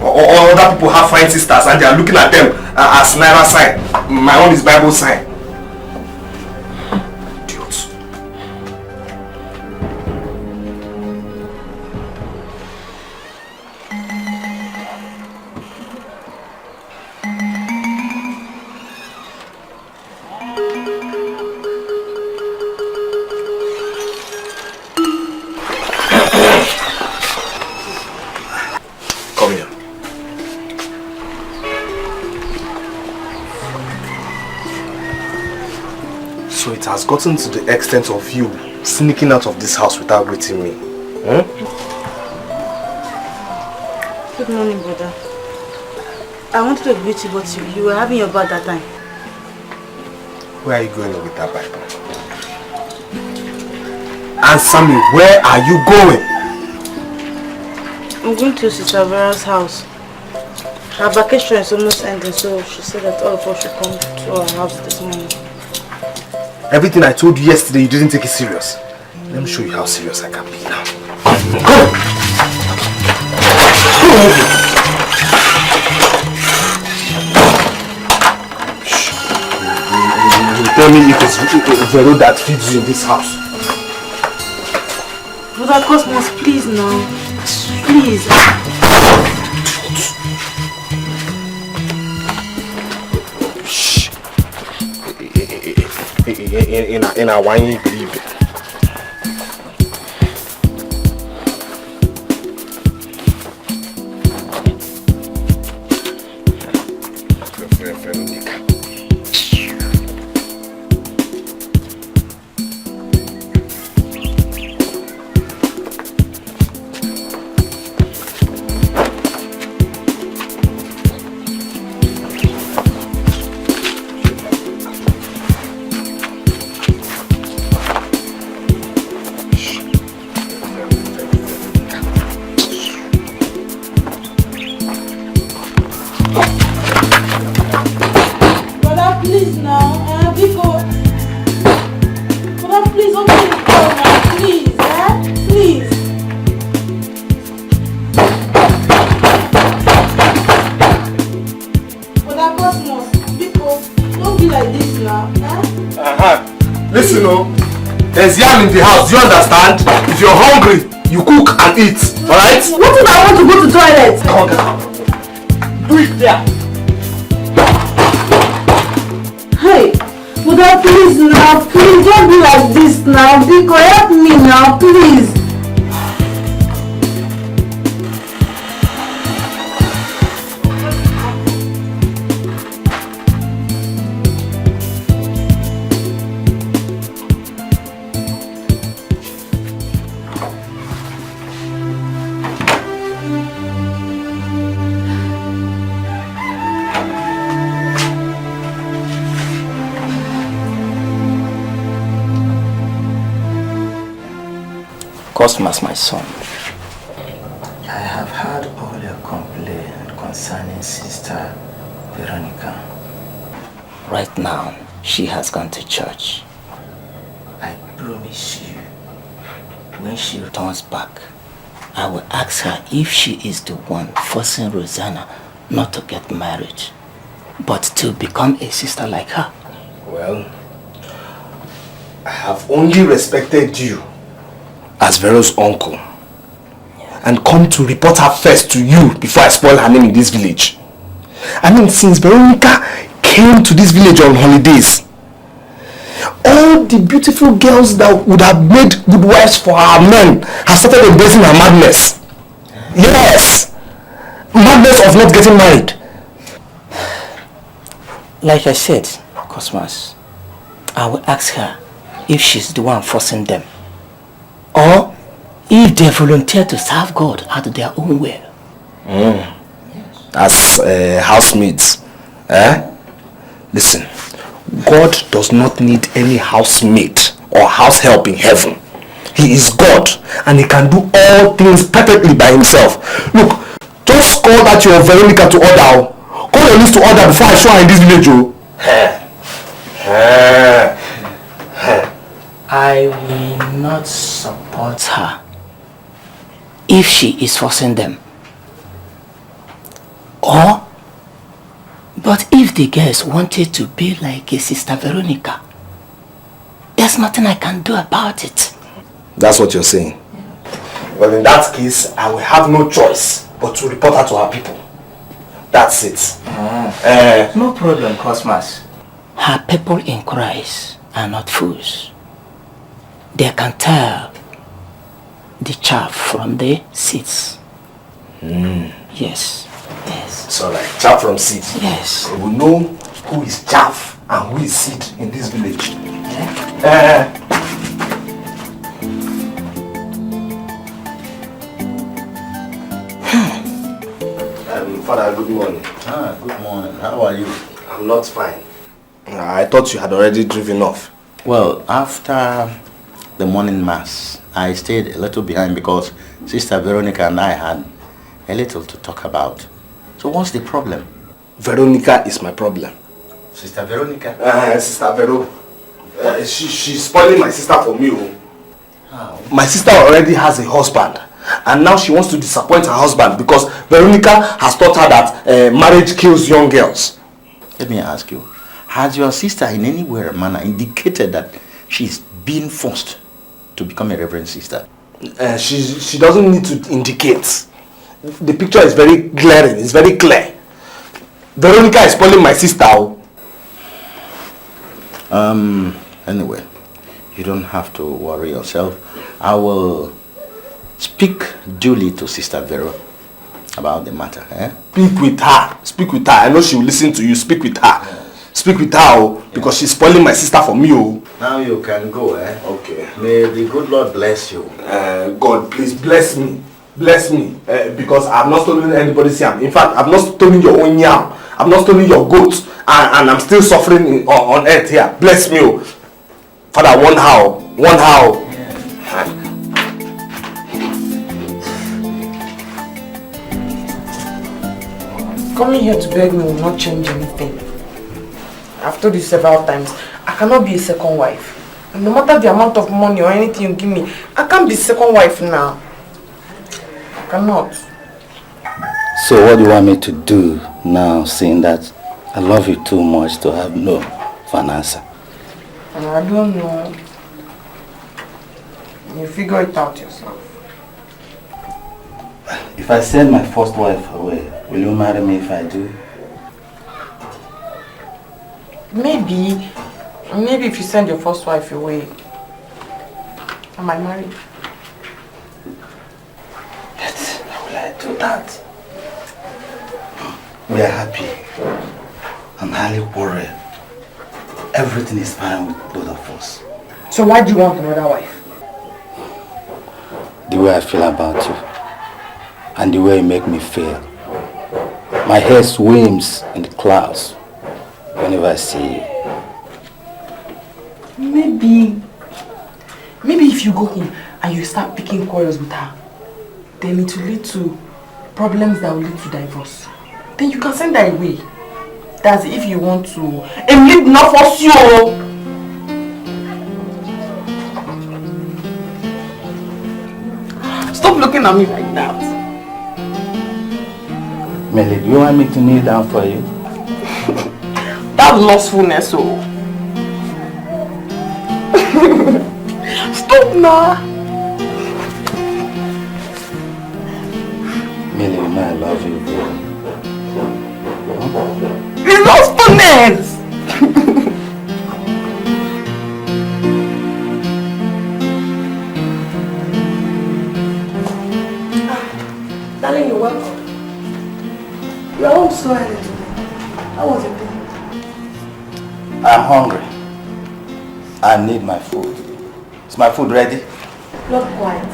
Or other people have fine sisters and they are looking at them as Naira sign. My own is Bible sign. Idiots. Come here. So it has gotten to the extent of you sneaking out of this house without greeting me. Hmm? Good morning, brother. I wanted to greet you, but you were having your bath that time. Where are you going with that Bible? Answer me, where are you going? I'm going to Sister Vera's house. Her vacation is almost ending, so she said that all of us should come to our house this morning. Everything I told you yesterday, you didn't take it serious. Let me show you how serious I can be now. Go! You tell me if it's Vero that feeds you in this house. Brother Cosmos, please now. Please. Shh. In a wine, believe it. Listen, There's yam in the house, do you understand? If you're hungry, you cook and eat, alright? What if I want to go to toilet? Come on. Do it there. Hey, Buddha, please now, please don't be like this now. Biko, help me now, please. Cosmas, my son, I have heard all your complaints concerning Sister Veronica. Right now, she has gone to church. I promise you, when she returns back, I will ask her if she is the one forcing Rosanna not to get married, but to become a sister like her. Well, I have only respected you as Vero's uncle and come to report her first to you before I spoil her name in this village. I mean, since Veronica came to this village on holidays, all the beautiful girls that would have made good wives for our men have started embracing her madness. Yes! Madness of not getting married. Like I said, Cosmas, I will ask her if she's the one forcing them, or if they volunteer to serve God out of their own will. As housemaids. Listen, God does not need any housemaid or house help in heaven. He is God and he can do all things perfectly by himself. Look, just call that your Veronica to order. Call your list to order before I show her in this village. I will not support her if she is forcing them. But if the girls wanted to be like a Sister Veronica, there's nothing I can do about it. That's what you're saying? Well, in that case, I will have no choice but to report her to her people. That's it. No problem, Cosmas. Her people in Christ are not fools. They can tell the chaff from the seeds. Yes. So like chaff from seeds. Yes. We will know who is chaff and who is seed in this village. Father, good morning. Good morning. How are you? I'm not fine. I thought you had already driven off. Well, after the morning mass, I stayed a little behind because Sister Veronica and I had a little to talk about. So what's the problem? Veronica is my problem. Sister Veronica? Sister Vero. She's spoiling my sister for me. How? My sister already has a husband. And now she wants to disappoint her husband because Veronica has taught her that marriage kills young girls. Let me ask you, has your sister in any way or manner indicated that she's being forced to become a reverend sister? She doesn't need to indicate. The picture is very glaring, it's very clear. Veronica is spoiling my sister. Anyway, you don't have to worry yourself. I will speak duly to Sister Vero about the matter. Speak with her. Speak with her. I know she will listen to you. Speak with her. Speak with her, because she's spoiling my sister for me. Now you can go. Okay. May the good Lord bless you. God, please bless me. Bless me. Because I've not stolen anybody's yam. In fact, I've not stolen your own yam. I've not stolen your goat. And I'm still suffering on earth here. Bless me. Father, one how. One how. Coming here to beg me will not change anything. I've told you several times, I cannot be a second wife. And no matter the amount of money or anything you give me, I can't be second wife now. I cannot. So what do you want me to do now, seeing that I love you too much to have no for an answer? I don't know. You figure it out yourself. If I send my first wife away, will you marry me if I do? Maybe if you send your first wife away, I might marry you. But how will I do that? We are happy. I'm highly worried. Everything is fine with both of us. So why do you want another wife? The way I feel about you and the way you make me feel. My head swims in the clouds whenever I see you. Maybe if you go home and you start picking quarrels with her, then it will lead to problems that will lead to divorce. Then you can send her away. That's if you want to. And leave not force you. Stop looking at me like that. Melly, do you want me to kneel down for you? That's lustfulness, oh. Stop now. Melly, you know I love you, baby. It's lustfulness. Darling, you're welcome. You're home so early today. How was your day? I'm hungry. I need my food. Is my food ready? Not quite.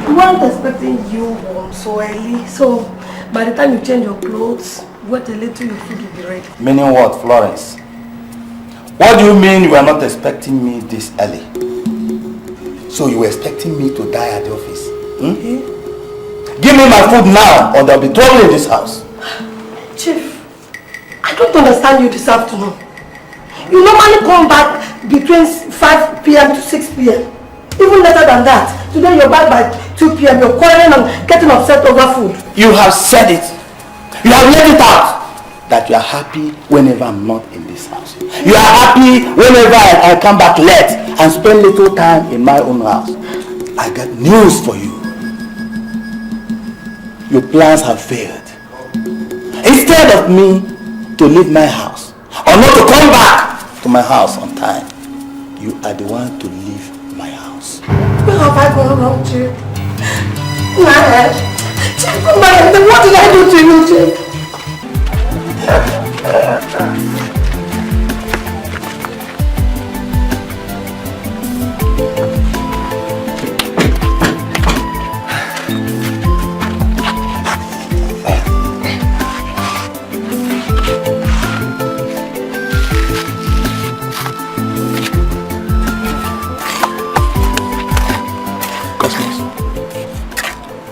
We weren't expecting you home so early, so by the time you change your clothes, wait a little, your food will be ready. Meaning what, Florence? What do you mean you are not expecting me this early? So you were expecting me to die at the office? Hmm? Give me my food now or there'll be trouble in this house. Chief, I don't understand you this afternoon. You normally come back between 5 p.m. to 6 p.m. Even later than that. Today you're back by 2 p.m. You're quarreling and getting upset over food. You have said it. You have let it out. That you are happy whenever I'm not in this house. You are happy whenever I come back late and spend little time in my own house. I got news for you. Your plans have failed. Instead of me to leave my house or not to come back to my house on time, you are the one to leave my house. Where have I gone wrong, Chief? Chief, come back. What did I do to you, Chief?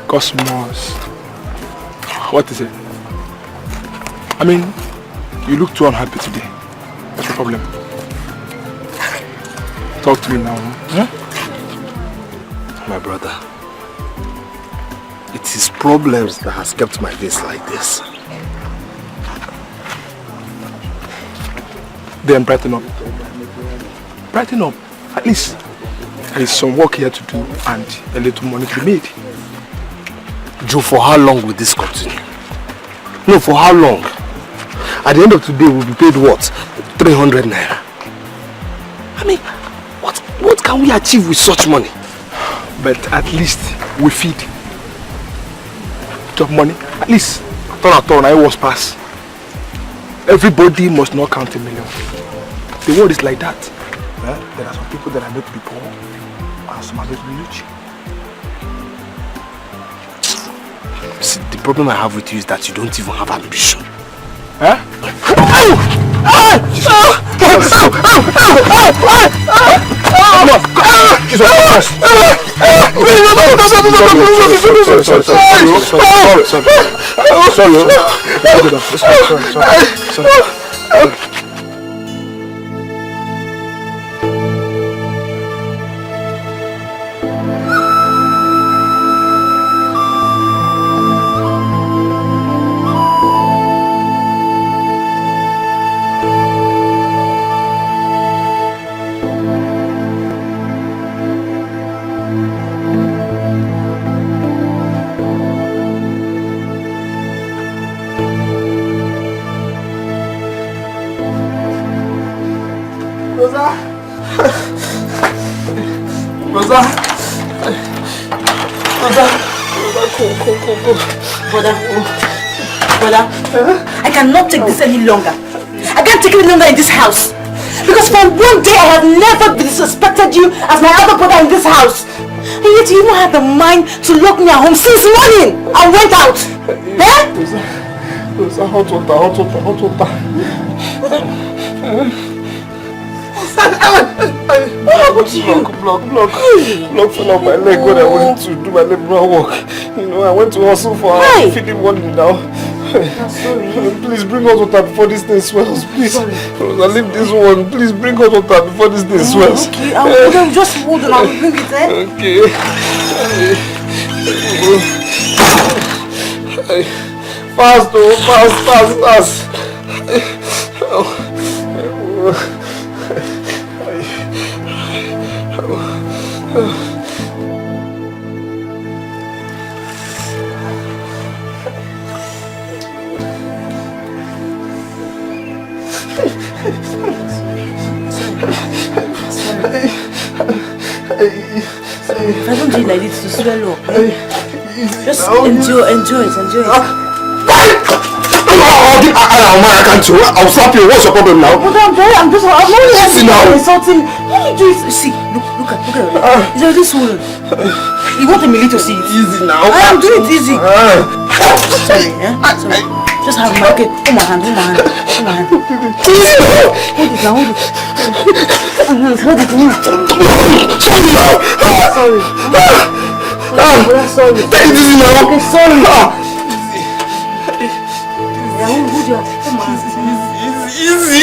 Cosmos. What is it? I mean, you look too unhappy today. What's the problem? Talk to me now. Huh? My brother, it is problems that has kept my days like this. Then brighten up. Brighten up. At least there is some work here to do and a little money to be made. Joe, for how long will this continue? No, for how long? At the end of today, we'll be paid what? 300 naira. I mean, what can we achieve with such money? But at least we feed. Job money, at least turn I was pass. Everybody must not count a million. The world is like that. There are some people that are made to be poor and some are made to be rich. See, the problem I have with you is that you don't even have ambition. Huh? Sorry. Rosa. Brother, I cannot take this any longer. I can't take it any longer in this house. Because for one day I have never disrespected you as my elder brother in this house. And yet you even had the mind to lock me at home since morning and went out. Rosa, hot water. What happened to you? Block fell off my leg when I went to do my labor work. You know, I went to hustle for feeding one now. I'm sorry. Please bring hot water before this thing swells. Please. Rosa, leave this one. Please bring hot water before this thing swells. Okay, I'll just hold on. I will bring it, Okay. Fast, fast. If I don't do it like this, to swallow up. Just enjoy it. I can't do it. I'll slap you. What's your problem now? I'm not insulting. What are you doing? See, look at it. Is this swollen? You want me to see it? Easy now. I am doing it easy. Sorry, Sorry. Just have my hand. Hold my hand. Hold it now, hold it. Sorry. Take it easy now. Okay, sorry. Hold your hand. Easy.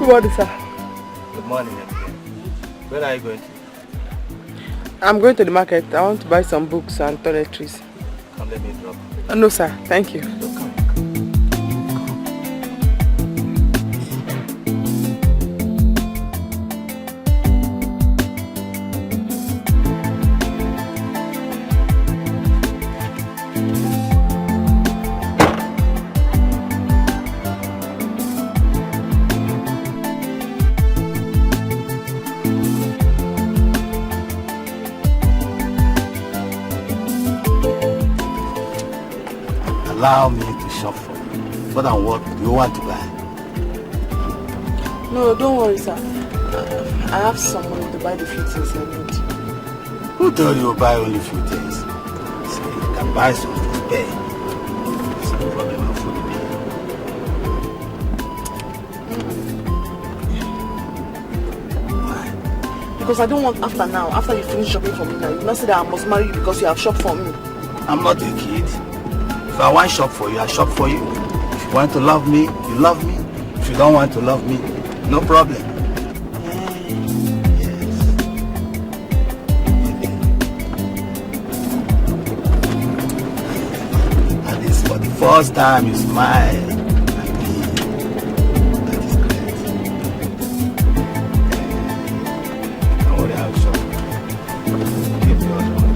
Good morning, sir. Good morning, everyone. Where are you going to? I'm going to the market. I want to buy some books and toiletries. Come, let me drop. No, sir. Thank you. Allow me to shop for you. More than what do you want to buy? No, don't worry, sir. I have some money to buy the few things I need. Who told you to buy only few things? So you can buy some to pay. It's no problem of food Why? Because I don't want after you finish shopping for me now, you not say that I must marry you because you have shopped for me. I'm not a kid. If I want shop for you, I shop for you. If you want to love me, you love me. If you don't want to love me, no problem. Yes. And it's for the first time you smile at me. That is great. Don't worry, I'll shop. Give you all the money.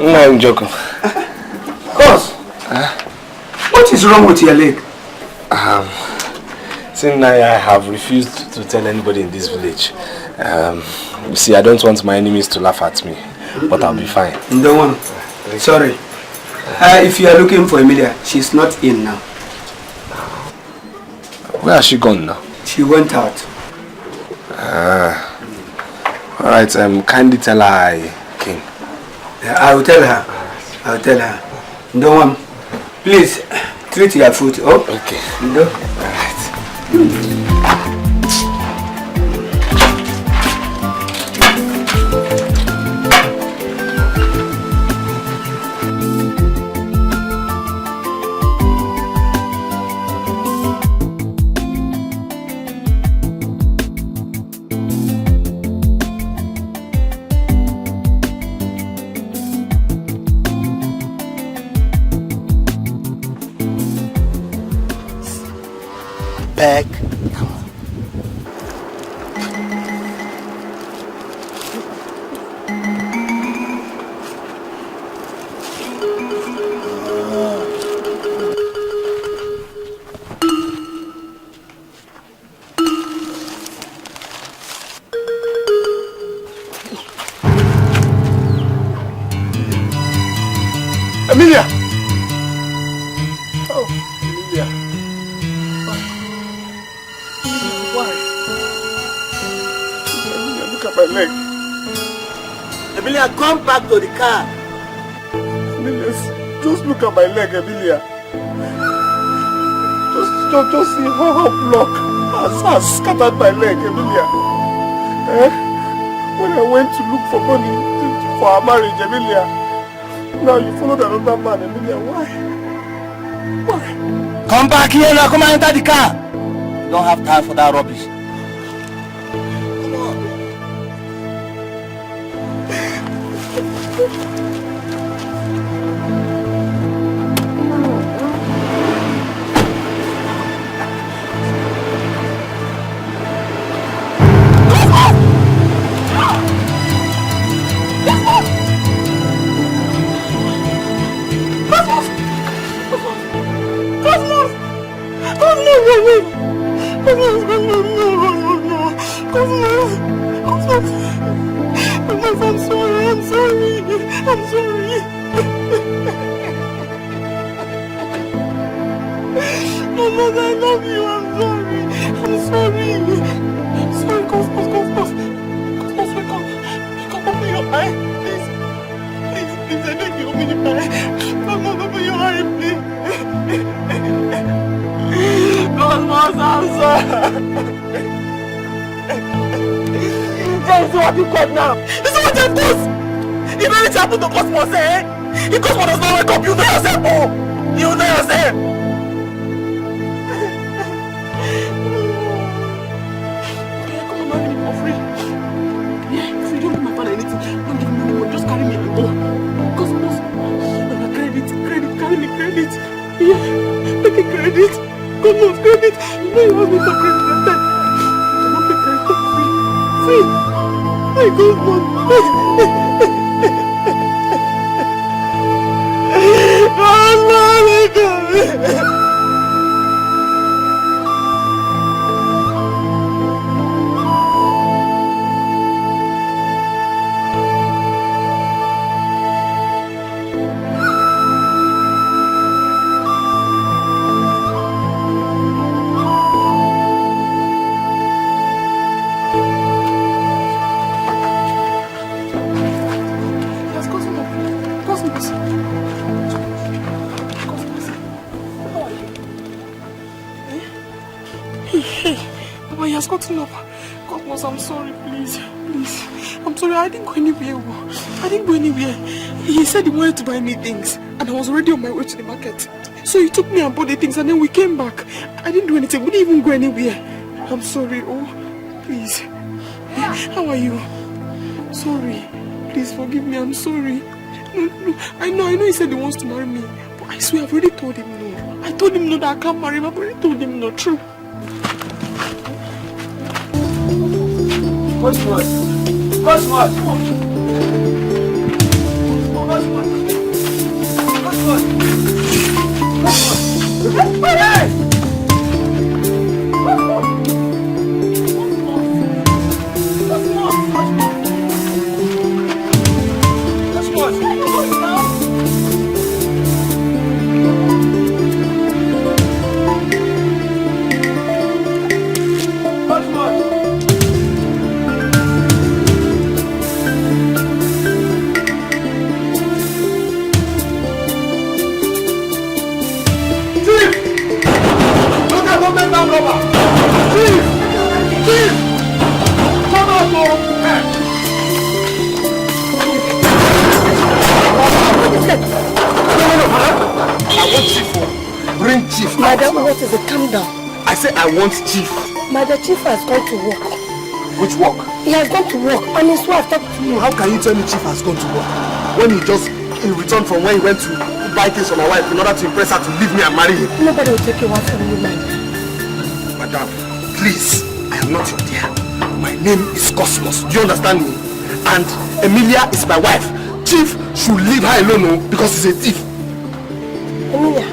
No, I'm joking. Boss, what is wrong with your leg? Since I have refused to tell anybody in this village. You see, I don't want my enemies to laugh at me, but I'll be fine. Don't want. Sorry. If you are looking for Emilia, she's not in now. Where has she gone now? She went out. Alright, kindly tell her I came. I will tell her. I will tell her. Don't want. Please, treat your food. Oh? Okay. No? Back. Emilia! Oh, Emilia. Why? Emilia, look at my leg. Emilia, come back to the car. Emilia, just look at my leg, Emilia. Just see how block has scattered my leg, Emilia. When I went to look for money for our marriage, Emilia, now you followed another man, Emilia. Why? Come back here now. Come and enter the car. You don't have time for that rubbish. Come on. I'm sorry, please. I'm sorry, I didn't go anywhere. He said he wanted to buy me things and I was already on my way to the market. So he took me and bought the things and then we came back. I didn't do anything, we didn't even go anywhere. I'm sorry, please. How are you? Sorry. Please forgive me, I'm sorry. No, I know he said he wants to marry me. But I swear I've already told him no. I told him no that I can't marry him. I've already told him no, true. What's what? Madam, what is it? Calm down. I said I want Chief. Madam, Chief has gone to work. Which work? He has gone to work and his wife talked to you. How can you tell me Chief has gone to work? When he just, in return from when he went to buy things for my wife in order to impress her to leave me and marry him. Nobody will take your wife from you, man. Madam, please, I am not your dear. My name is Cosmos. Do you understand me? And Emilia is my wife. Chief should leave her alone because he's a thief. Emilia.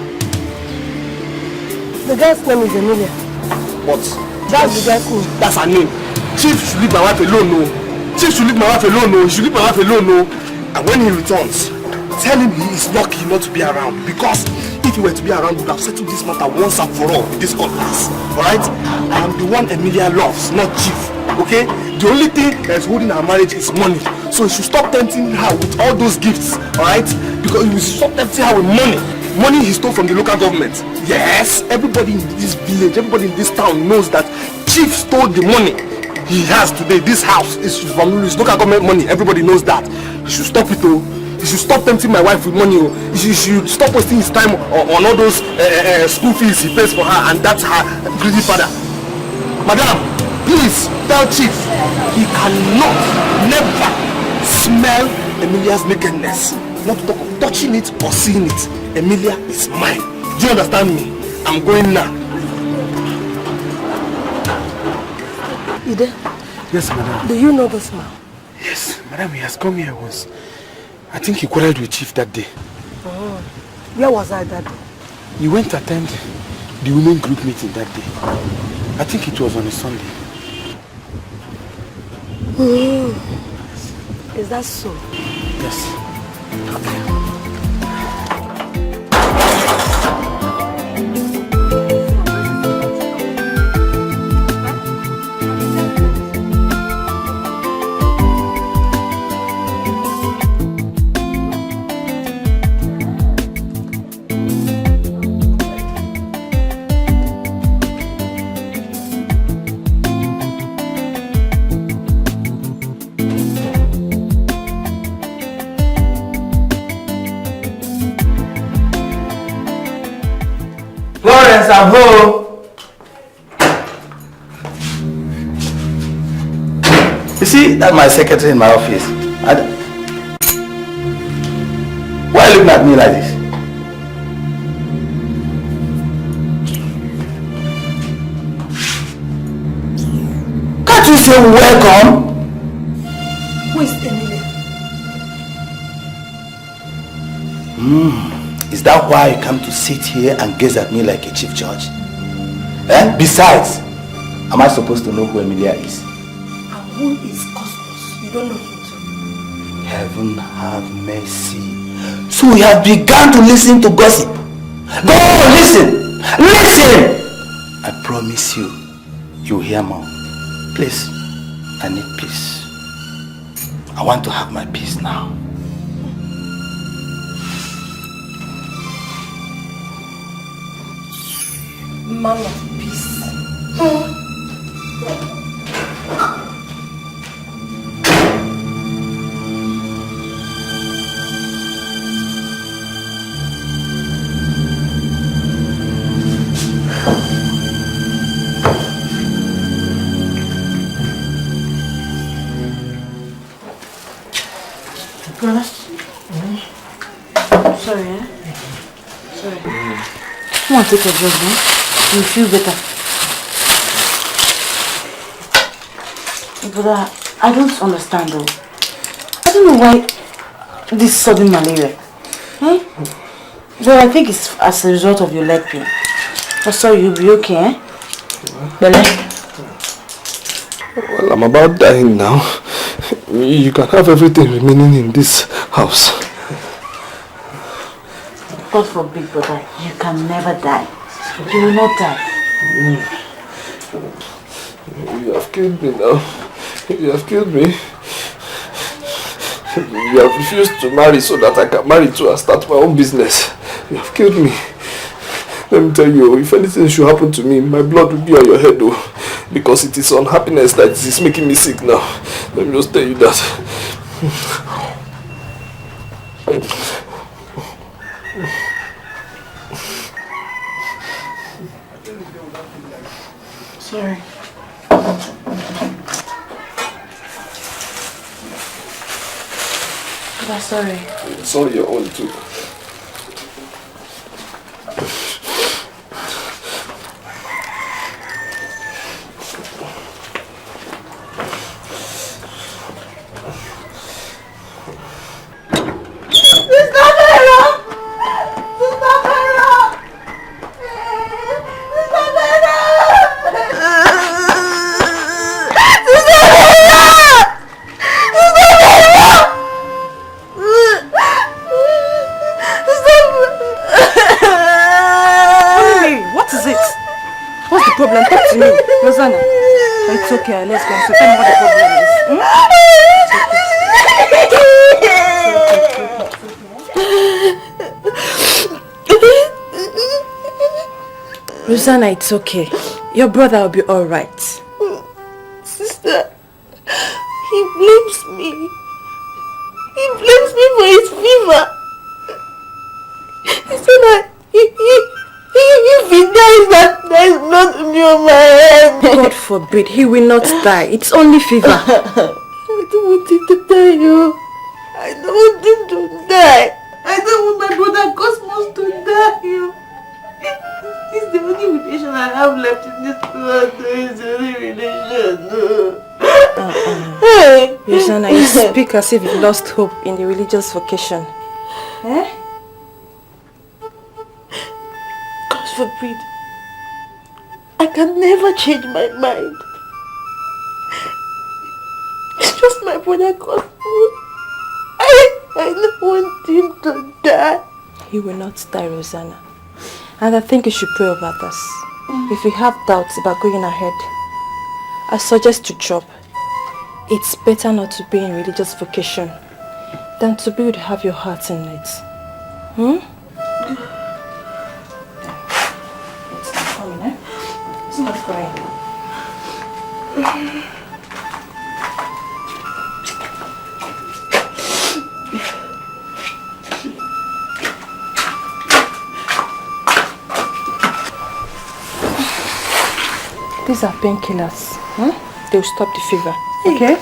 The girl's name is Emilia. What? That's the girl's name. That's her name. Chief should leave my wife alone, no. Chief should leave my wife alone, no. He should leave my wife alone, no. And when he returns, tell him he is lucky not to be around. Because if he were to be around, we would have settled this matter once and for all with this cutlass. Alright? I am the one Emilia loves, not Chief. Okay? The only thing that is holding our marriage is money. So he should stop tempting her with all those gifts. Alright? Because he should stop tempting her with money. Money he stole from the local government. Yes, everybody in this village, everybody in this town knows that Chief stole the money he has today. This house is from his local government money. Everybody knows that. He should stop it, though. He should stop tempting my wife with money. He should stop wasting his time on all those school fees he pays for her, and that's her greedy father. Madam, please tell Chief he cannot, never smell Emilia's nakedness. Not to talk of touching it or seeing it. Emilia is mine. Do you understand me? I'm going now. Ide? Yes, madam. Do you know this man? Yes, madam, he has come here once. I think he quarreled with Chief that day. Oh. Where was I that day? He went to attend the women group meeting that day. I think it was on a Sunday. Is that so? Yes. Okay. I'm home. You see, that's my secretary in my office. Why are you looking at me like this? Can't you say welcome? Who is Emilia? Is that why you come to sit here and gaze at me like a chief judge? Besides, am I supposed to know who Emilia is? And who is Cosmos? You don't know him too. Heaven have mercy. So we have begun to listen to gossip. Go on, listen! Listen! I promise you, you'll hear more. Please, I need peace. I want to have my peace now. Man of peace. Sorry, eh? Sorry. Come on, take your drug, man. You feel better. But I don't understand though. I don't know why this sudden malaria. Well, I think it's as a result of your leg pain. Oh, sorry, you'll be okay, eh? Bele? Well, I'm about dying now. You can have everything remaining in this house. God forbid, brother, you can never die. You will not die. You have killed me now. You have killed me. You have refused to marry so that I can marry too and start my own business. You have killed me. Let me tell you, if anything should happen to me, my blood will be on your head though. Because it is unhappiness that is making me sick now. Let me just tell you that. Sorry. But sorry. It's all your own too. It's okay, let's go. So tell me what the problem is. Rosanna, it's okay. Your brother will be alright. Sister, he blames me. He blames me for his fever. He said that if he dies, that there is blood to be on my head. God forbid, he will not die. It's only fever. I don't want him to die, yo. I don't want him to die. I don't want my brother Cosmos to die, yo. It's the only relation I have left in this world. It's the only relation. Rosanna, you speak as if you lost hope in the religious vocation. Eh? God forbid. I can never change my mind. It's just my brother Cosmos. I don't want him to die. He will not die, Rosanna. And I think you should pray over this. If you have doubts about going ahead, I suggest to drop. It's better not to be in religious vocation than to be able to have your heart in it. It's not coming, eh? It's not going. These are painkillers. They will stop the fever. Okay?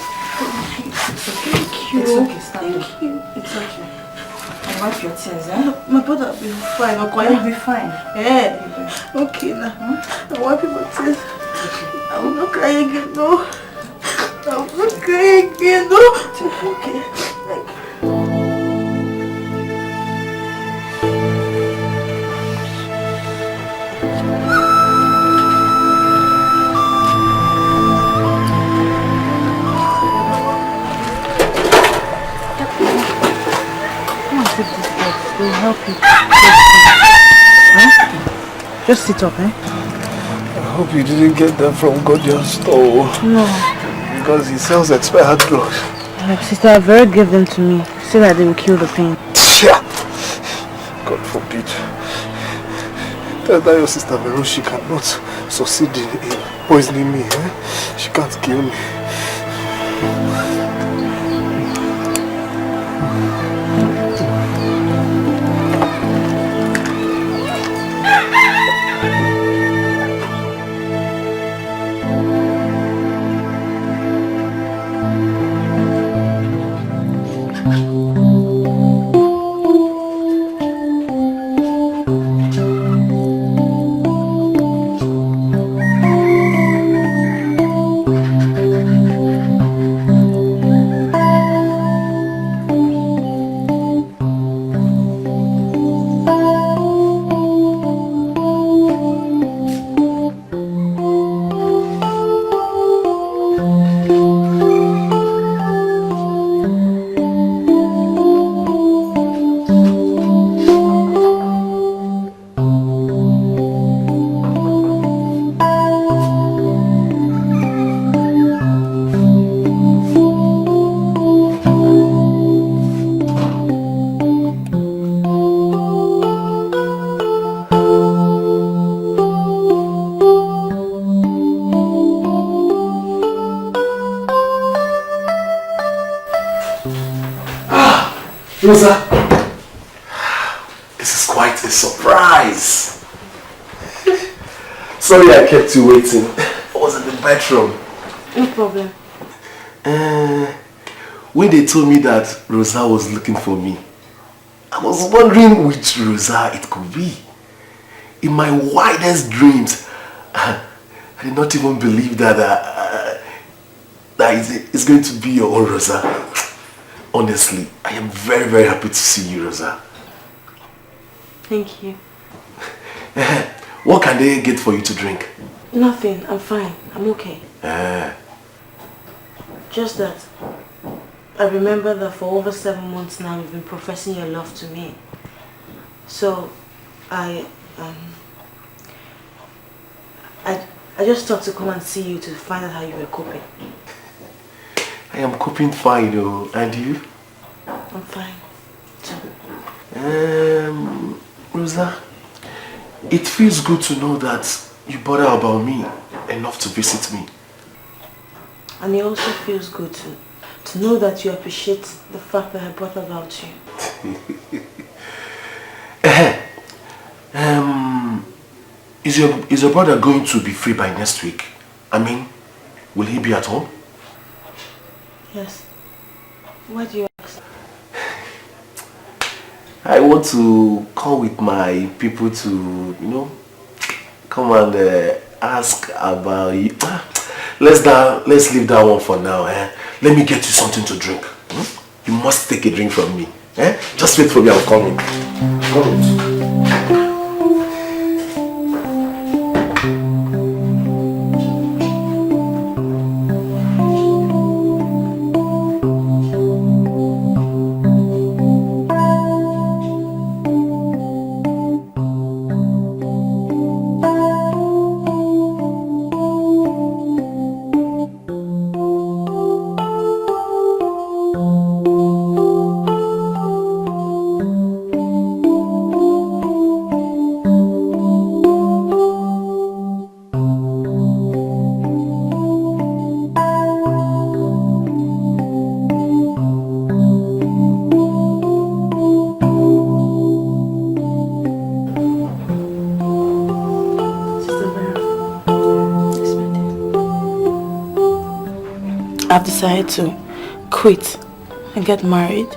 Thank you. It's okay, stand up. Thank you. It's okay. I'll wipe your tears, eh? My brother will be fine. You'll be fine. Yeah. Okay now. I'll wipe my tears. I will not cry again, no. I will not cry again, no. It's okay. We'll help you. Just sit up, eh? I hope you didn't get them from God's store. No. Because he sells expired drugs. Sister Vera gave them to me. She said that they will kill the pain. God forbid. Tell that your sister Vera she cannot succeed in poisoning me. Eh? She can't kill me. Rosa, this is quite a surprise. Sorry I kept you waiting. I was in the bedroom. No problem. When they told me that Rosa was looking for me, I was wondering which Rosa it could be. In my wildest dreams, I did not even believe that it's going to be your own Rosa. Honestly, I am very, very happy to see you, Rosa. Thank you. What can they get for you to drink? Nothing. I'm fine. I'm okay. Just that I remember that for over 7 months now you've been professing your love to me. So I just thought to come and see you to find out how you were coping. I am coping fine, and you? I'm fine too. Rosa, it feels good to know that you bother about me enough to visit me. And it also feels good to know that you appreciate the fact that I brought about you. Is your brother going to be free by next week? I mean, will he be at home? Yes. Why do you ask? I want to call with my people to, come and ask about you. Let's leave that one for now. Let me get you something to drink. You must take a drink from me. Just wait for me, I'm coming. I've decided to quit and get married.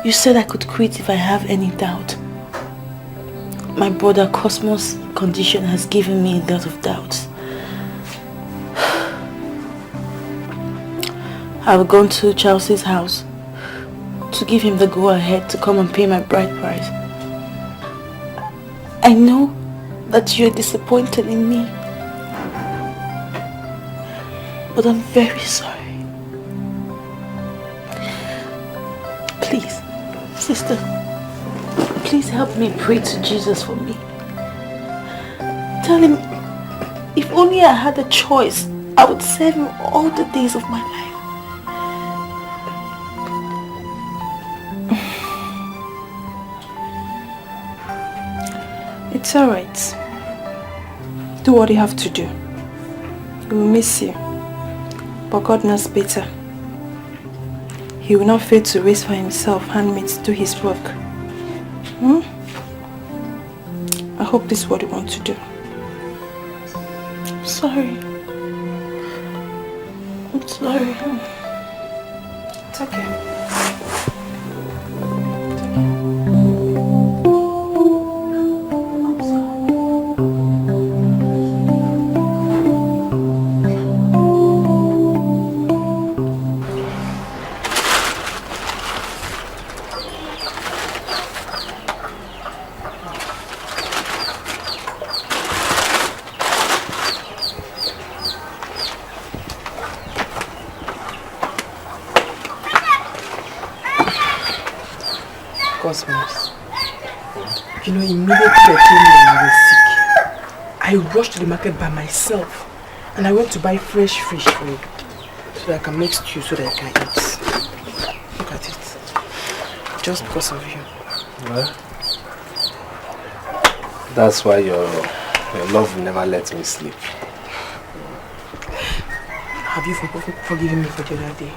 You said I could quit if I have any doubt. My brother Cosmo's condition has given me a lot of doubts. I've gone to Chelsea's house to give him the go-ahead to come and pay my bride price. I know that you're disappointed in me, but I'm very sorry. Please, sister, please help me pray to Jesus for me. Tell him, if only I had a choice, I would serve him all the days of my life. It's alright. Do what you have to do. We will miss you. But God knows better. He will not fail to raise for himself handmaids to do his work. I hope this is what you want to do. I'm sorry. I'm sorry. It's okay. Cosmos. You know, immediately I told me I was sick, I rushed to the market by myself and I went to buy fresh fish for you so that I can make stew so that I can eat. Look at it. Just because of you. Well, that's why your love never lets me sleep. Have you forgiven me for the other day?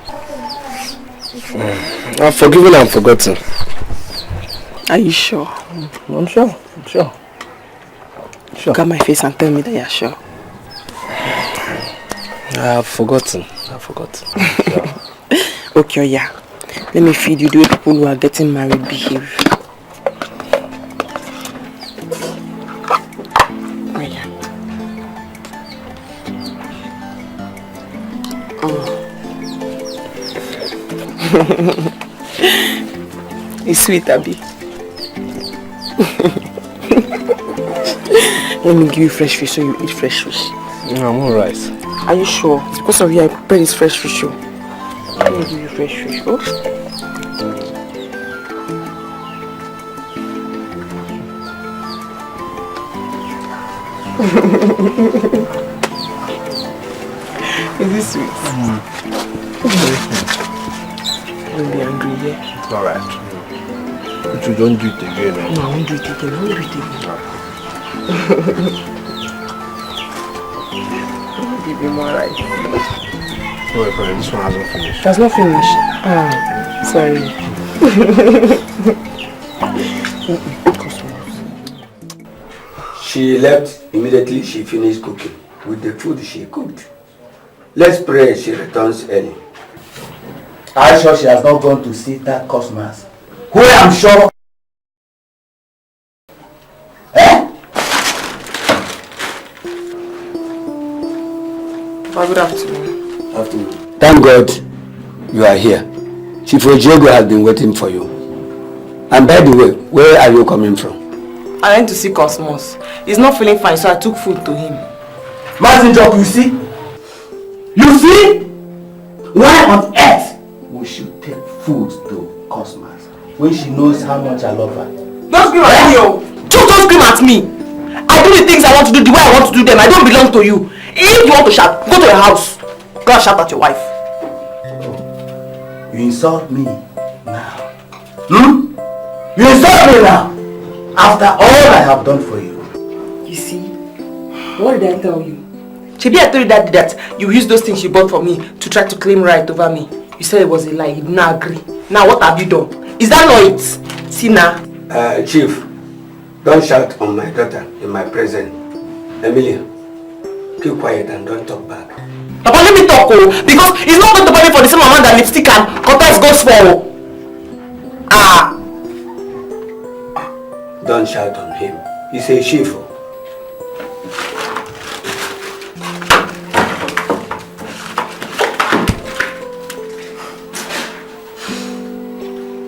I've forgiven and forgotten. Are you sure? I'm sure. I'm sure. Look at my face and tell me that you're sure. I've forgotten. I've forgotten. Sure. Okay, yeah. Let me feed you the way people who are getting married behave. Oh, yeah. It's sweet, Abby. Let me give you fresh fish so you eat fresh fish. No, I'm alright. Are you sure? It's because of you I prepared this fresh fish. Let me give you fresh fish. Oh. Is this sweet? Don't be angry, yeah? It's alright. But you don't do it again. No, I won't do it again. I won't do it again. I'll give you more rice. Wait, but this one hasn't finished. It has not finished. Ah, sorry. She left immediately she finished cooking with the food she cooked. Let's pray she returns early. Are you sure she has not gone to see that customers? Who I am sure. Good afternoon. Afternoon. Thank God you are here. Chief Ojego has been waiting for you. And by the way, where are you coming from? I went to see Cosmos. He's not feeling fine, so I took food to him. Martin Jock, you see? You see? Why on earth we should take food to Cosmos when she knows how much I love her? Don't scream at me, oh! Don't scream at me! I do the things I want to do the way I want to do them. I don't belong to you. If you want to shout, go to your house. Go and shout at your wife. You insult me now. You insult me now. After all I have done for you. You see? What did I tell you? Chibi, I told you that you used those things you bought for me to try to claim right over me. You said it was a lie. You did not agree. Now what have you done? Is that not it? See now? Chief, don't shout on my daughter in my presence. Emilia, keep quiet and don't talk back. Papa, let me talk, oh, because it's not going to buy me for the same amount that lipstick and contacts goes for. Ah. Don't shout on him. He's a chief.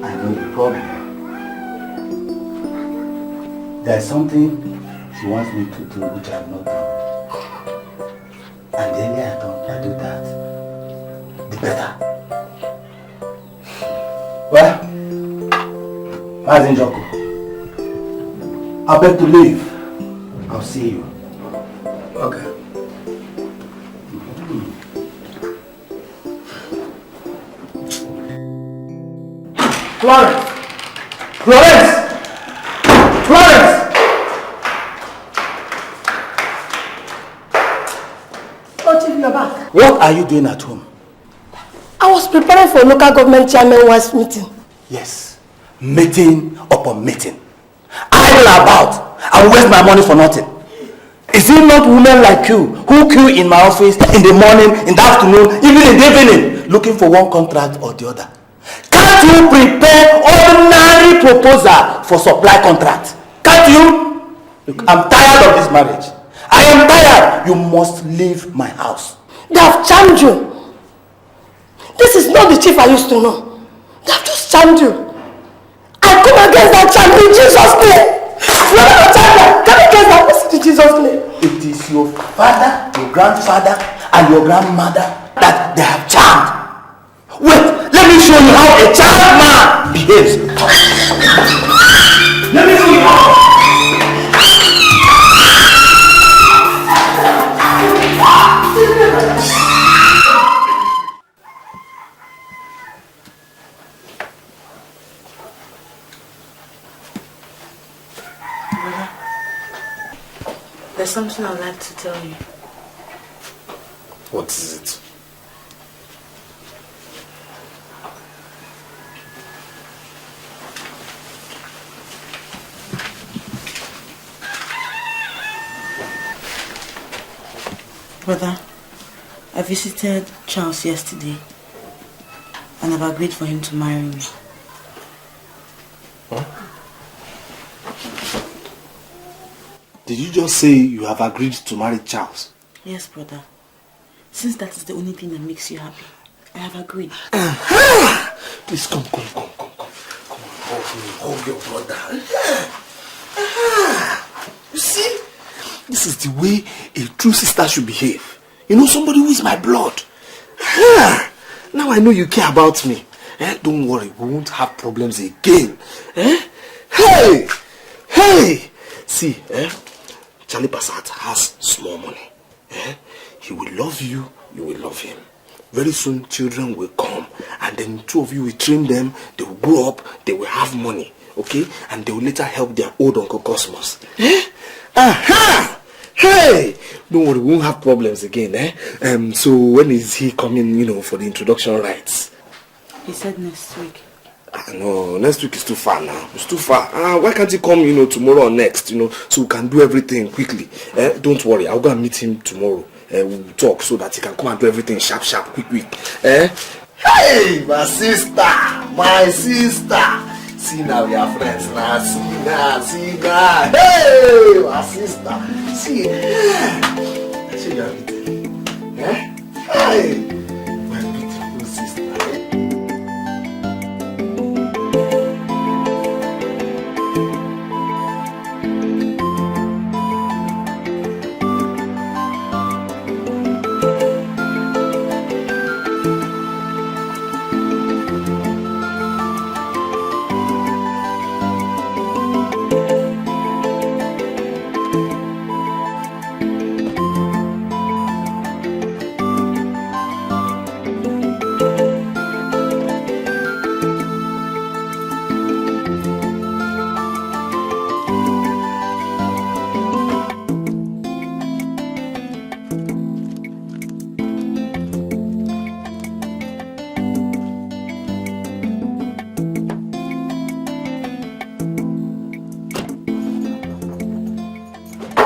I know the problem. There's something she wants me to do which I have not done. And the earlier I do that, the better. Well, Mazin Joko, I beg to leave. I'll see you. Okay. Florence! Florence! Florence! Oh, Chief, you're back. What are you doing at home? I was preparing for a local government chairman wise meeting. Yes, meeting upon meeting. Idle about and waste my money for nothing. Is it not women like you who queue in my office in the morning, in the afternoon, even in the evening, looking for one contract or the other? Can't you prepare ordinary proposal for supply contract? Can't you? Look, I'm tired of this marriage. I am tired. You must leave my house. They have charmed you. This is not the chief I used to know. They have just charmed you. I come against that charm in Jesus' name. Come against that person in Jesus' name. It is your father, your grandfather, and your grandmother that they have charmed. Wait, let me show you how a child man behaves. Let me show you how. There's something I'd like to tell you. What is it? Brother, I visited Charles yesterday and I've agreed for him to marry me. Huh? Did you just say you have agreed to marry Charles? Yes, brother. Since that is the only thing that makes you happy, I have agreed. Please come. Come on, hold your brother. You see, this is the way a true sister should behave. You know, somebody who is my blood. Now I know you care about me. Don't worry, we won't have problems again. Hey! See, Charlie Passat has small money. He will love you, you will love him. Very soon children will come and then two of you will train them, they will grow up, they will have money, okay? And they will later help their old Uncle Cosmos. Aha! Hey! Don't worry, we won't have problems again, so when is he coming, for the introduction rites? He said next week. No, next week is too far now. It's too far. Why can't he come, tomorrow or next, so we can do everything quickly. Don't worry, I'll go and meet him tomorrow. We'll talk so that he can come and do everything sharp, quick. Hey, my sister! See now we are friends now. See now. Hey, my sister! See, I see you are meeting. Hey, my beautiful sister.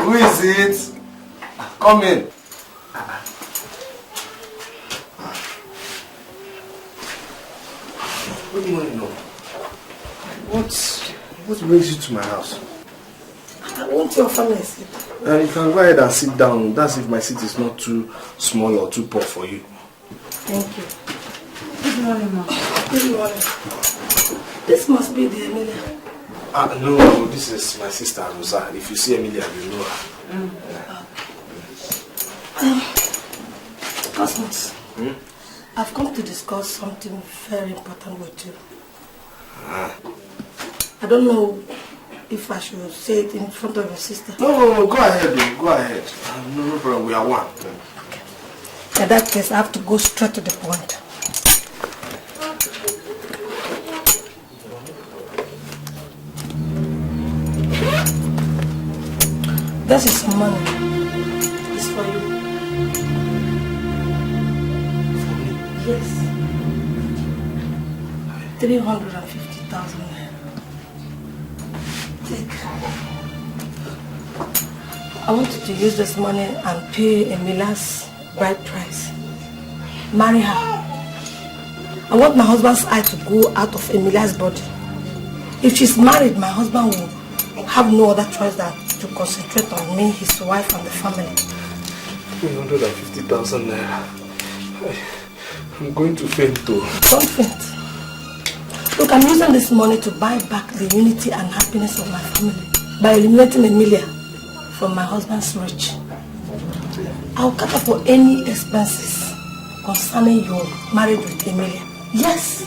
Who is it? Come in. Good morning. What brings you to my house? I want your family seat. You can go ahead and sit down. That's if my seat is not too small or too poor for you. Thank you. Good morning, ma. Good morning. This must be the Emilia. No, this is my sister Rosa. If you see Emilia, you know her. Cosmos, I've come to discuss something very important with you. I don't know if I should say it in front of your sister. No, go ahead. Go ahead. No problem, we are one. Okay. In that case, I have to go straight to the point. This is some money. It's for you. For me? Yes. 350,000 naira. Take. I wanted to use this money and pay Emilia's bride price. Marry her. I want my husband's eye to go out of Emilia's body. If she's married, my husband will have no other choice than to concentrate on me, his wife, and the family. 350,000 naira. I'm going to faint too. Don't faint. Look, I'm using this money to buy back the unity and happiness of my family by eliminating Emilia from my husband's reach. I'll cater for any expenses concerning your marriage with Emilia. Yes.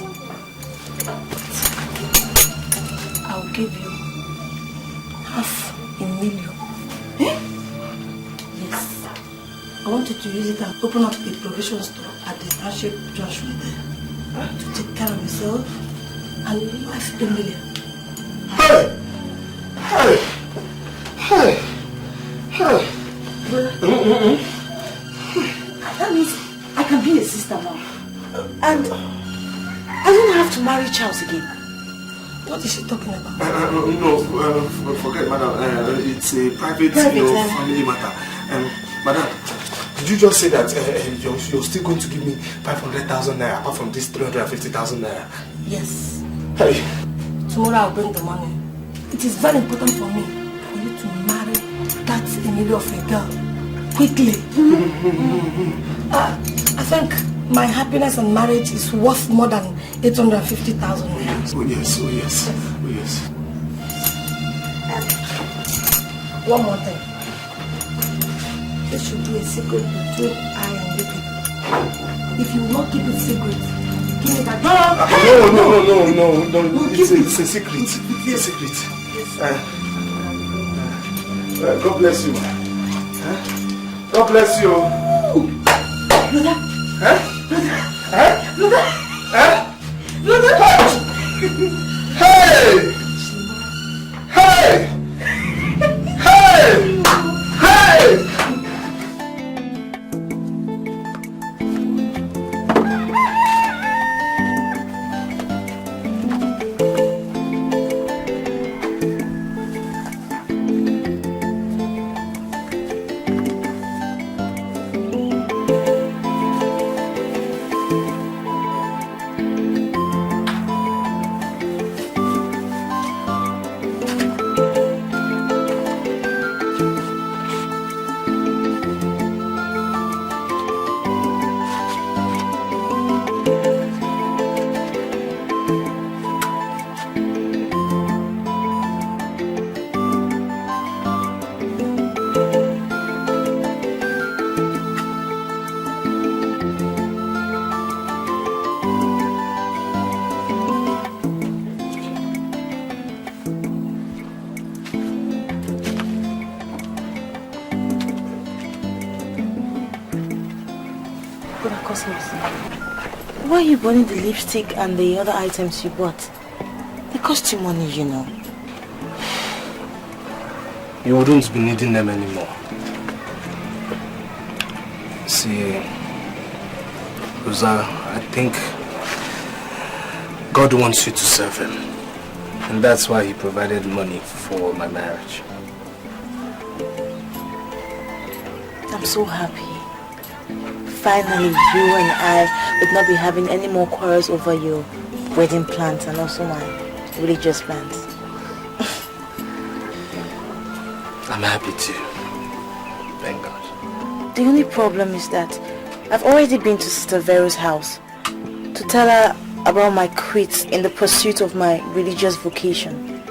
I'll give you $500,000. Yes. I want you to use it and open up a provision store at the township junction there to take care of yourself and your wife Emilia. That means I can be a sister now. And I don't have to marry Charles again. What is she talking about? Forget, madam. It's a private family matter. Madam, Did you just say that you're still going to give me 500,000 naira apart from this 350,000 naira? Yes. Hey. Tomorrow I'll bring the money. It is very important for me for you to marry that Emilio of a girl quickly. I think my happiness and marriage is worth more than 850,000 naira. Oh yes, oh yes, oh yes. One more thing. This should be a secret between I and you people. If you will not keep it secret, give me that. No. It's a secret. It's a secret. Yes. God bless you. God bless you. Brother. Hey! Why are you burning the lipstick and the other items you bought? They cost you money, you know. You wouldn't be needing them anymore. See, Rosa, I think God wants you to serve Him. And that's why He provided money for my marriage. I'm so happy. Finally, you and I would not be having any more quarrels over your wedding plans and also my religious plans. I'm happy too. Thank God. The only problem is that I've already been to Sister Vero's house to tell her about my quit in the pursuit of my religious vocation.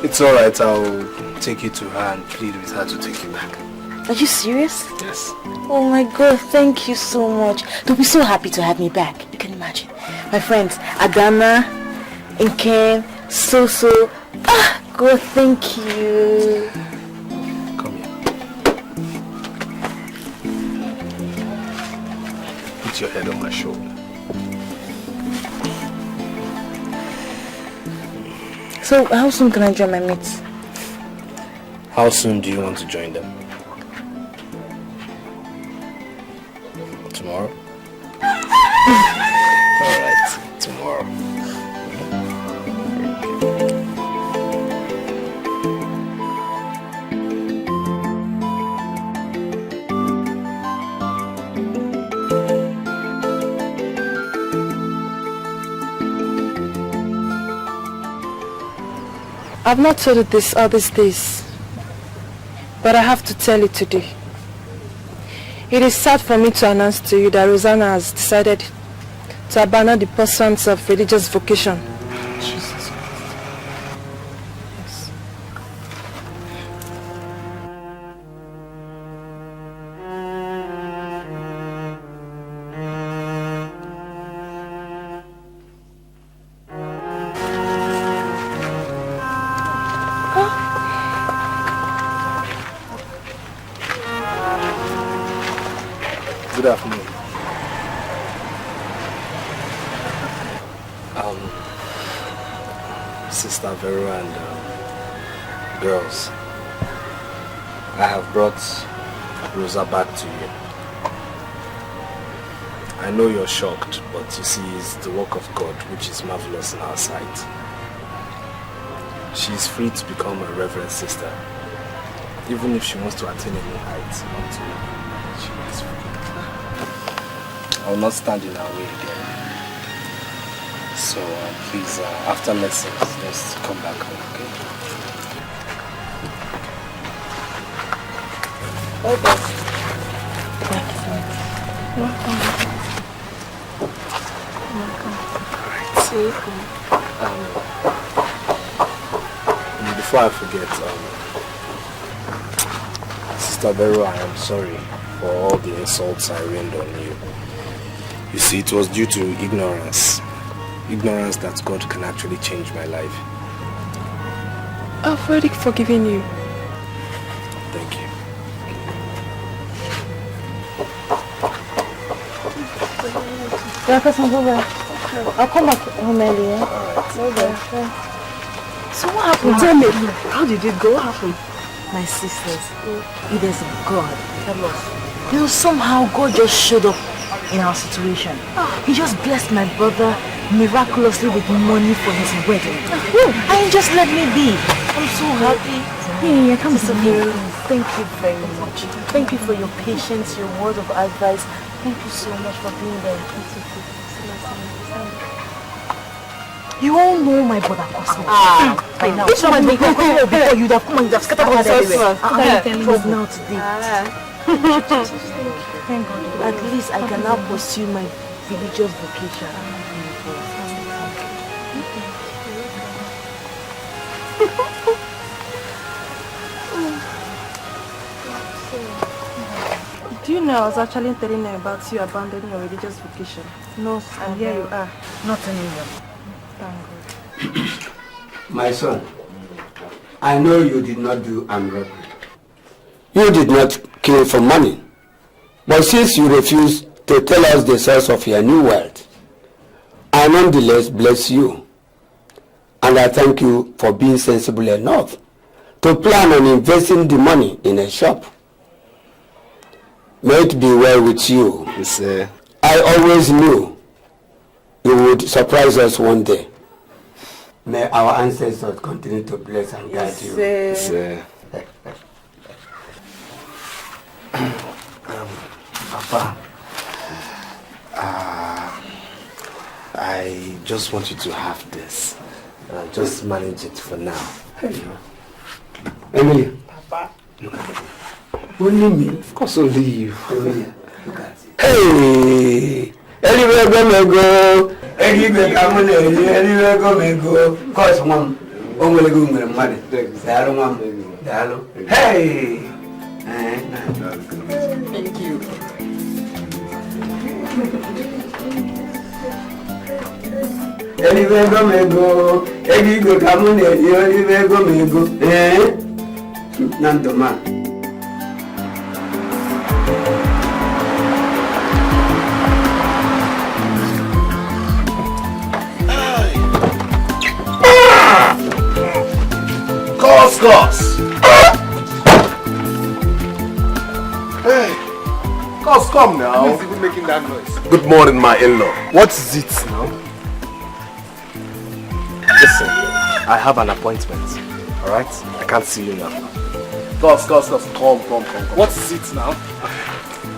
It's alright, I'll take you to her and plead with her to take you back. Are you serious? Yes. Oh my God, thank you so much. They'll be so happy to have me back. You can imagine. My friends, Adana, Nkem, Soso. Ah, God, thank you. Come here. Put your head on my shoulder. So, how soon can I join my mates? How soon do you want to join them? Tomorrow? Alright, tomorrow. I've not told you this all these days, but I have to tell you today. It is sad for me to announce to you that Rosanna has decided to abandon the pursuit of religious vocation. Jesus Christ. Yes. Good afternoon. Sister Vero and girls, I have brought Rosa back to you. I know you're shocked, but you see, it's the work of God which is marvelous in our sight. She is free to become a reverend sister, even if she wants to attain any heights up to Jeez. I will not stand in our way again. So please, after lessons, let's come back home, okay? Okay. Welcome. Before I forget, Sister Vero, I am sorry for all the insults I rained on you. You see, it was due to ignorance. Ignorance that God can actually change my life. I've already forgiven you. Thank you. I'll come back home early, yeah? Alright. So what happened? Tell me, how did it go? What happened? My sisters, it is God. You know, somehow God just showed up in our situation. He just blessed my brother miraculously with money for his wedding. And he just let me be. I'm so happy. Yeah, come to me. Thank you very much. Thank you for your patience, your word of advice. Thank you so much for being there. You all know my brother Cosmo. By now. This one before you'd have come and you'd have scattered all everywhere. From now today. Thank God. At least I can now pursue my religious vocation. Do you know I was actually telling them about you abandoning your religious vocation? No, and here you are. Not anymore. Thank God. My son, I know you did not do armed robbery. You did not kill for money. But since you refuse to tell us the source of your new wealth, I nonetheless bless you. And I thank you for being sensible enough to plan on investing the money in a shop. May it be well with you. Yes, I always knew you would surprise us one day. May our ancestors continue to bless and guide you. Yes, Papa, I just want you to have this. Just manage it for now. Emily. Papa. Look at it. Only me. Of course, only you. Emily, look at it. Hey! Anywhere go, go. Anywhere come on, anywhere go. Cause one. Only go with money. Dalo, mom. Dalo. Hey! Thank you. Anywhere go, anywhere come on, anywhere go. Eh? Nanto man. Cos. Hey, Cos, come now. Who's even making that noise? Good morning, my in-law. What is it now? Listen, I have an appointment. Alright? I can't see you now. Cos, come. What is it now?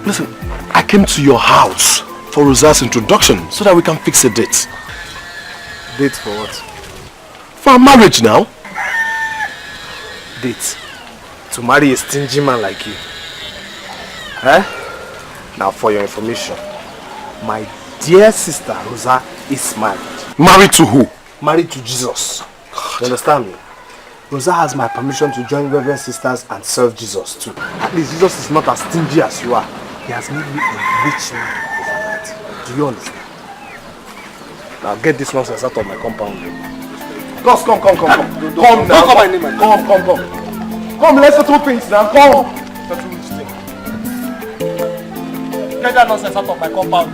Listen, I came to your house for Rosa's introduction so that we can fix a date. Date for what? For our marriage now. Date? To marry a stingy man like you? Eh? Now for your information, my dear sister Rosa is married. Married to who? Married to Jesus. You understand me? Rosa has my permission to join Reverend Sisters and serve Jesus too. At least Jesus is not as stingy as you are. He has made me a rich man overnight. Do you understand? Now get this nonsense out of my compound. Cos, come. Come now. Don't call my name. Come. Come, let's settle things now. Come. Settle this thing. Get that nonsense out of my compound.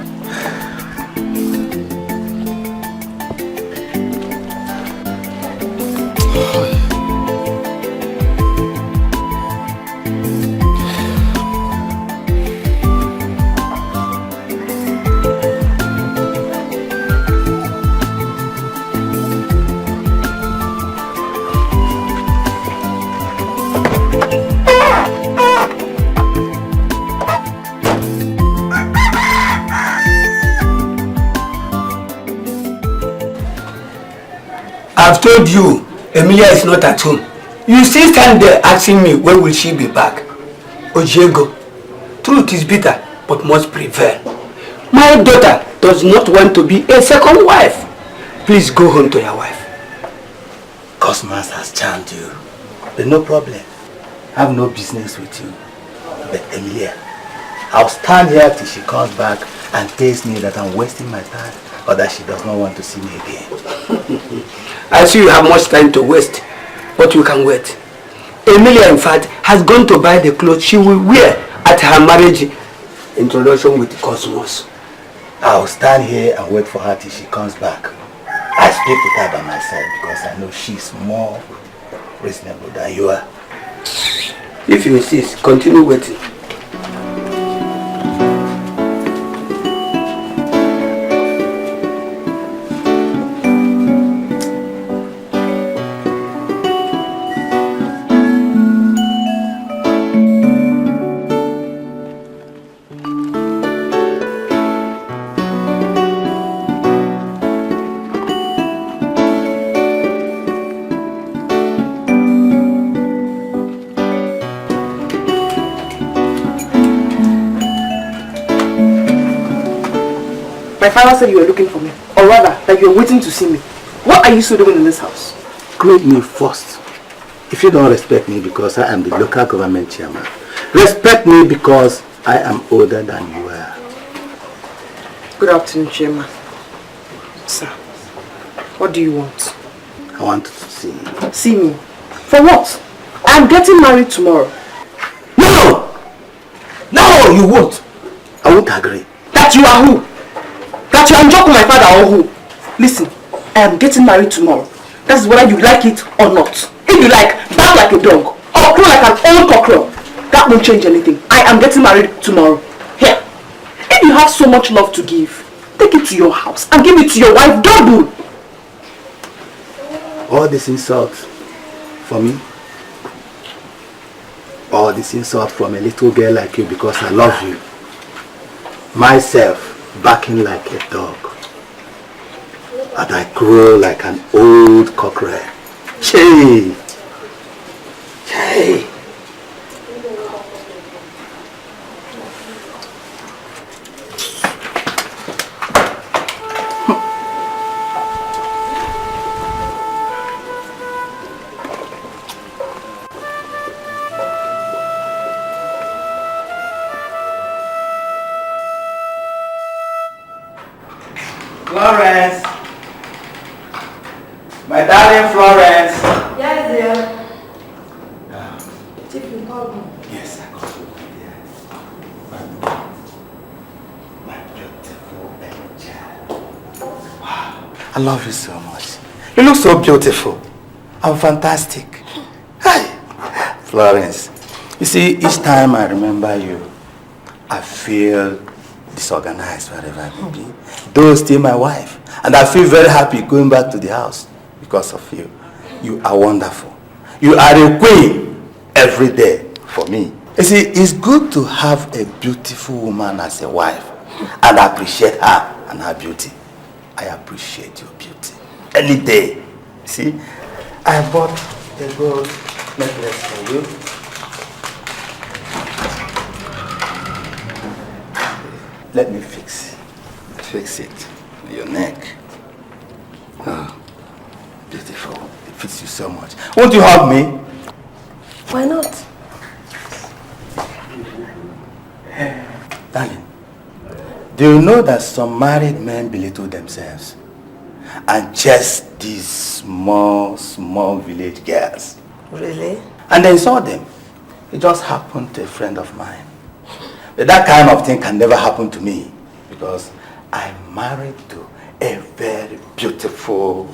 you Emilia is not at home. You still stand there asking me when will she be back. Ojego, truth is bitter but must prevail. My daughter does not want to be a second wife. Please go home to your wife. Cosmas has charmed you. But no problem. I have no business with you. But Emilia, I'll stand here till she comes back and tells me that I'm wasting my time or that she does not want to see me again. I see you have much time to waste, but you can wait. Emilia, in fact, has gone to buy the clothes she will wear at her marriage introduction with Cosmos. I'll stand here and wait for her till she comes back. I speak with her by my side because I know she's more reasonable than you are. If you insist, continue waiting. My father said you were looking for me, or rather, that you were waiting to see me. What are you still doing in this house? Greet me first. If you don't respect me because I am the local government chairman, respect me because I am older than you are. Good afternoon, Chairman. Sir, what do you want? I want to see you. See me? For what? I am getting married tomorrow. No! No, you won't. I won't agree. That you are who? That you are Njoku, my father, or who? Listen, I am getting married tomorrow. That is whether you like it or not. If you like, bark like a dog or crow like an old cockerel. That won't change anything. I am getting married tomorrow. Here, if you have so much love to give, take it to your house and give it to your wife double. All this insult for me? All this insult from a little girl like you because I love you. Myself barking like a dog. And I grow like an old cockerel. Chey! Chey! Florence! My darling Florence! Yes, dear. Chief, you called me. Yes, I called you, dear. My beautiful angel. Wow. I love you so much. You look so beautiful. I'm fantastic. Hi! Florence, you see, each time I remember you, I feel disorganized wherever I may be. Though still my wife. And I feel very happy going back to the house because of you. You are wonderful. You are a queen every day for me. You see, it's good to have a beautiful woman as a wife and appreciate her and her beauty. I appreciate your beauty. Any day. See, I bought a gold necklace for you. Let me fix it. Your neck. Oh, beautiful. It fits you so much. Won't you hug me? Why not? Darling, do you know that some married men belittle themselves and chase these small village girls? Really? And they saw them. It just happened to a friend of mine. But that kind of thing can never happen to me because I'm married to a very beautiful,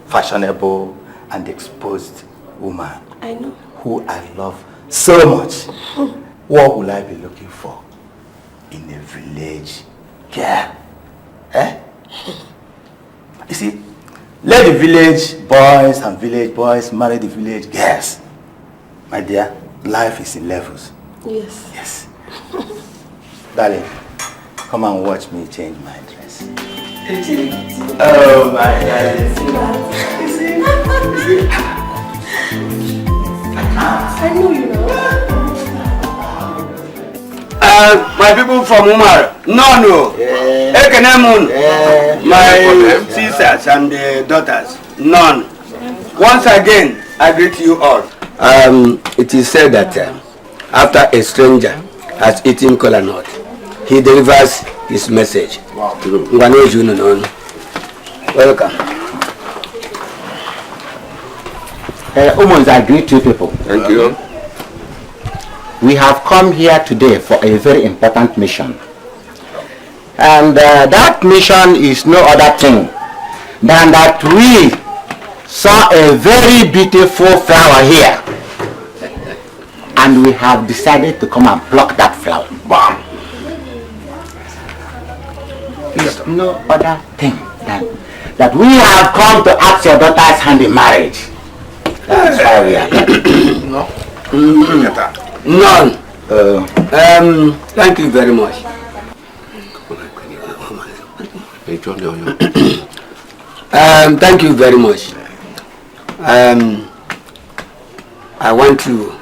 fashionable, and exposed woman. I know. Who I love so much. What will I be looking for in a village girl? Eh? You see, let the village boys and village boys marry the village girls. My dear, life is in levels. Yes. Yes. Darling, come and watch me change my dress. Oh my God. I know you know. My people from Umar, no. Ekenemun, my sisters and daughters, none. Once again, I greet you all. It is said that after a stranger has eaten kola nut, he delivers his message. Wow. Welcome. Umars, I greet you people. Thank you. We have come here today for a very important mission. And that mission is no other thing than that we saw a very beautiful flower here. And we have decided to come and pluck that flower. Wow. It's no other thing than that we have come to ask your daughter's hand in marriage. That's why we are here. No. None. Thank you very much. Thank you very much. I want you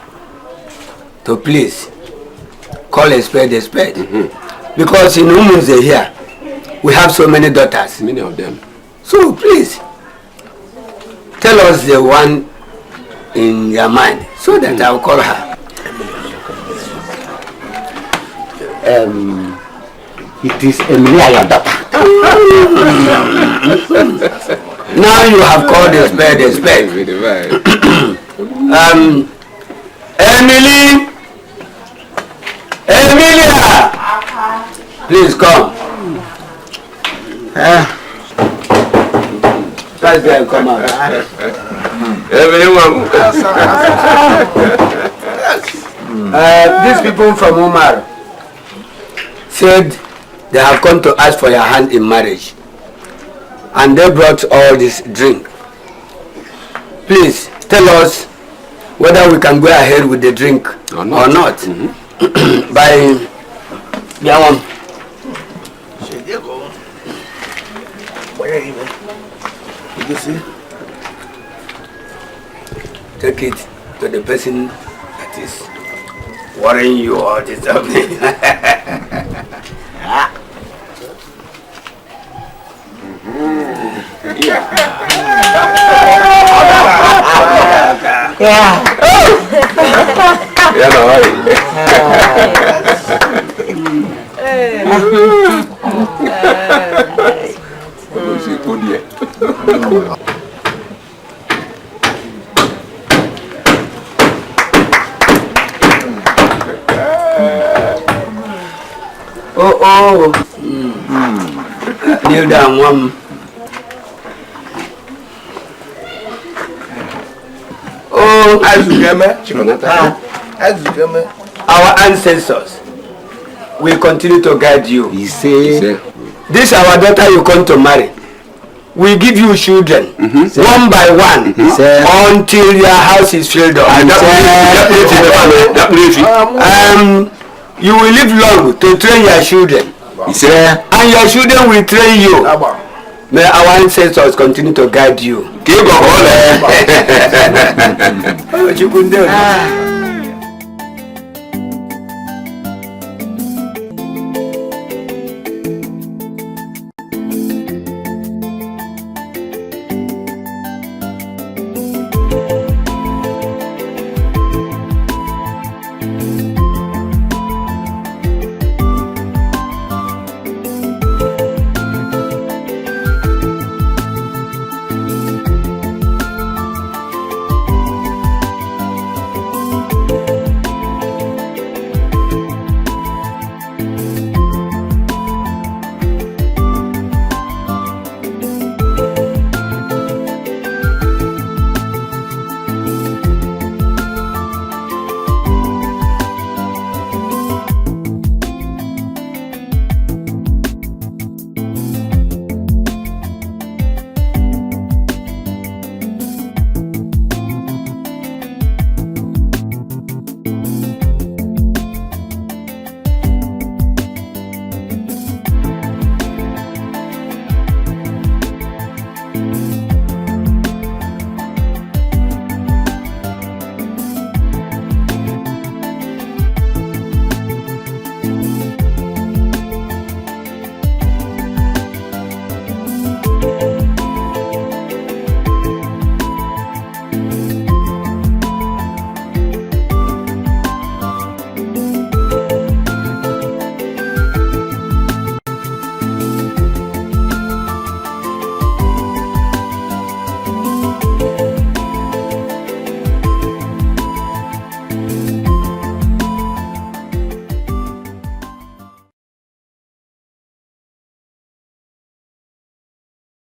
to please call a spade a spade. Because in Umunze here, we have so many daughters. Many of them. So please, tell us the one in your mind so that I'll call her. It is Emilia, your daughter. Now you have called a spade a spade. Emilia, please come. Let's go, come on. These people from Umar said they have come to ask for your hand in marriage, and they brought all this drink. Please tell us whether we can go ahead with the drink or not. By Yawam. Take it to the person that is worrying you or disturbing. Kneel down, one. Our ancestors will continue to guide you. This our daughter you come to marry. We give you children one by one until your house is filled up. You will live long to train your children. And your children will train you. May our ancestors continue to guide you.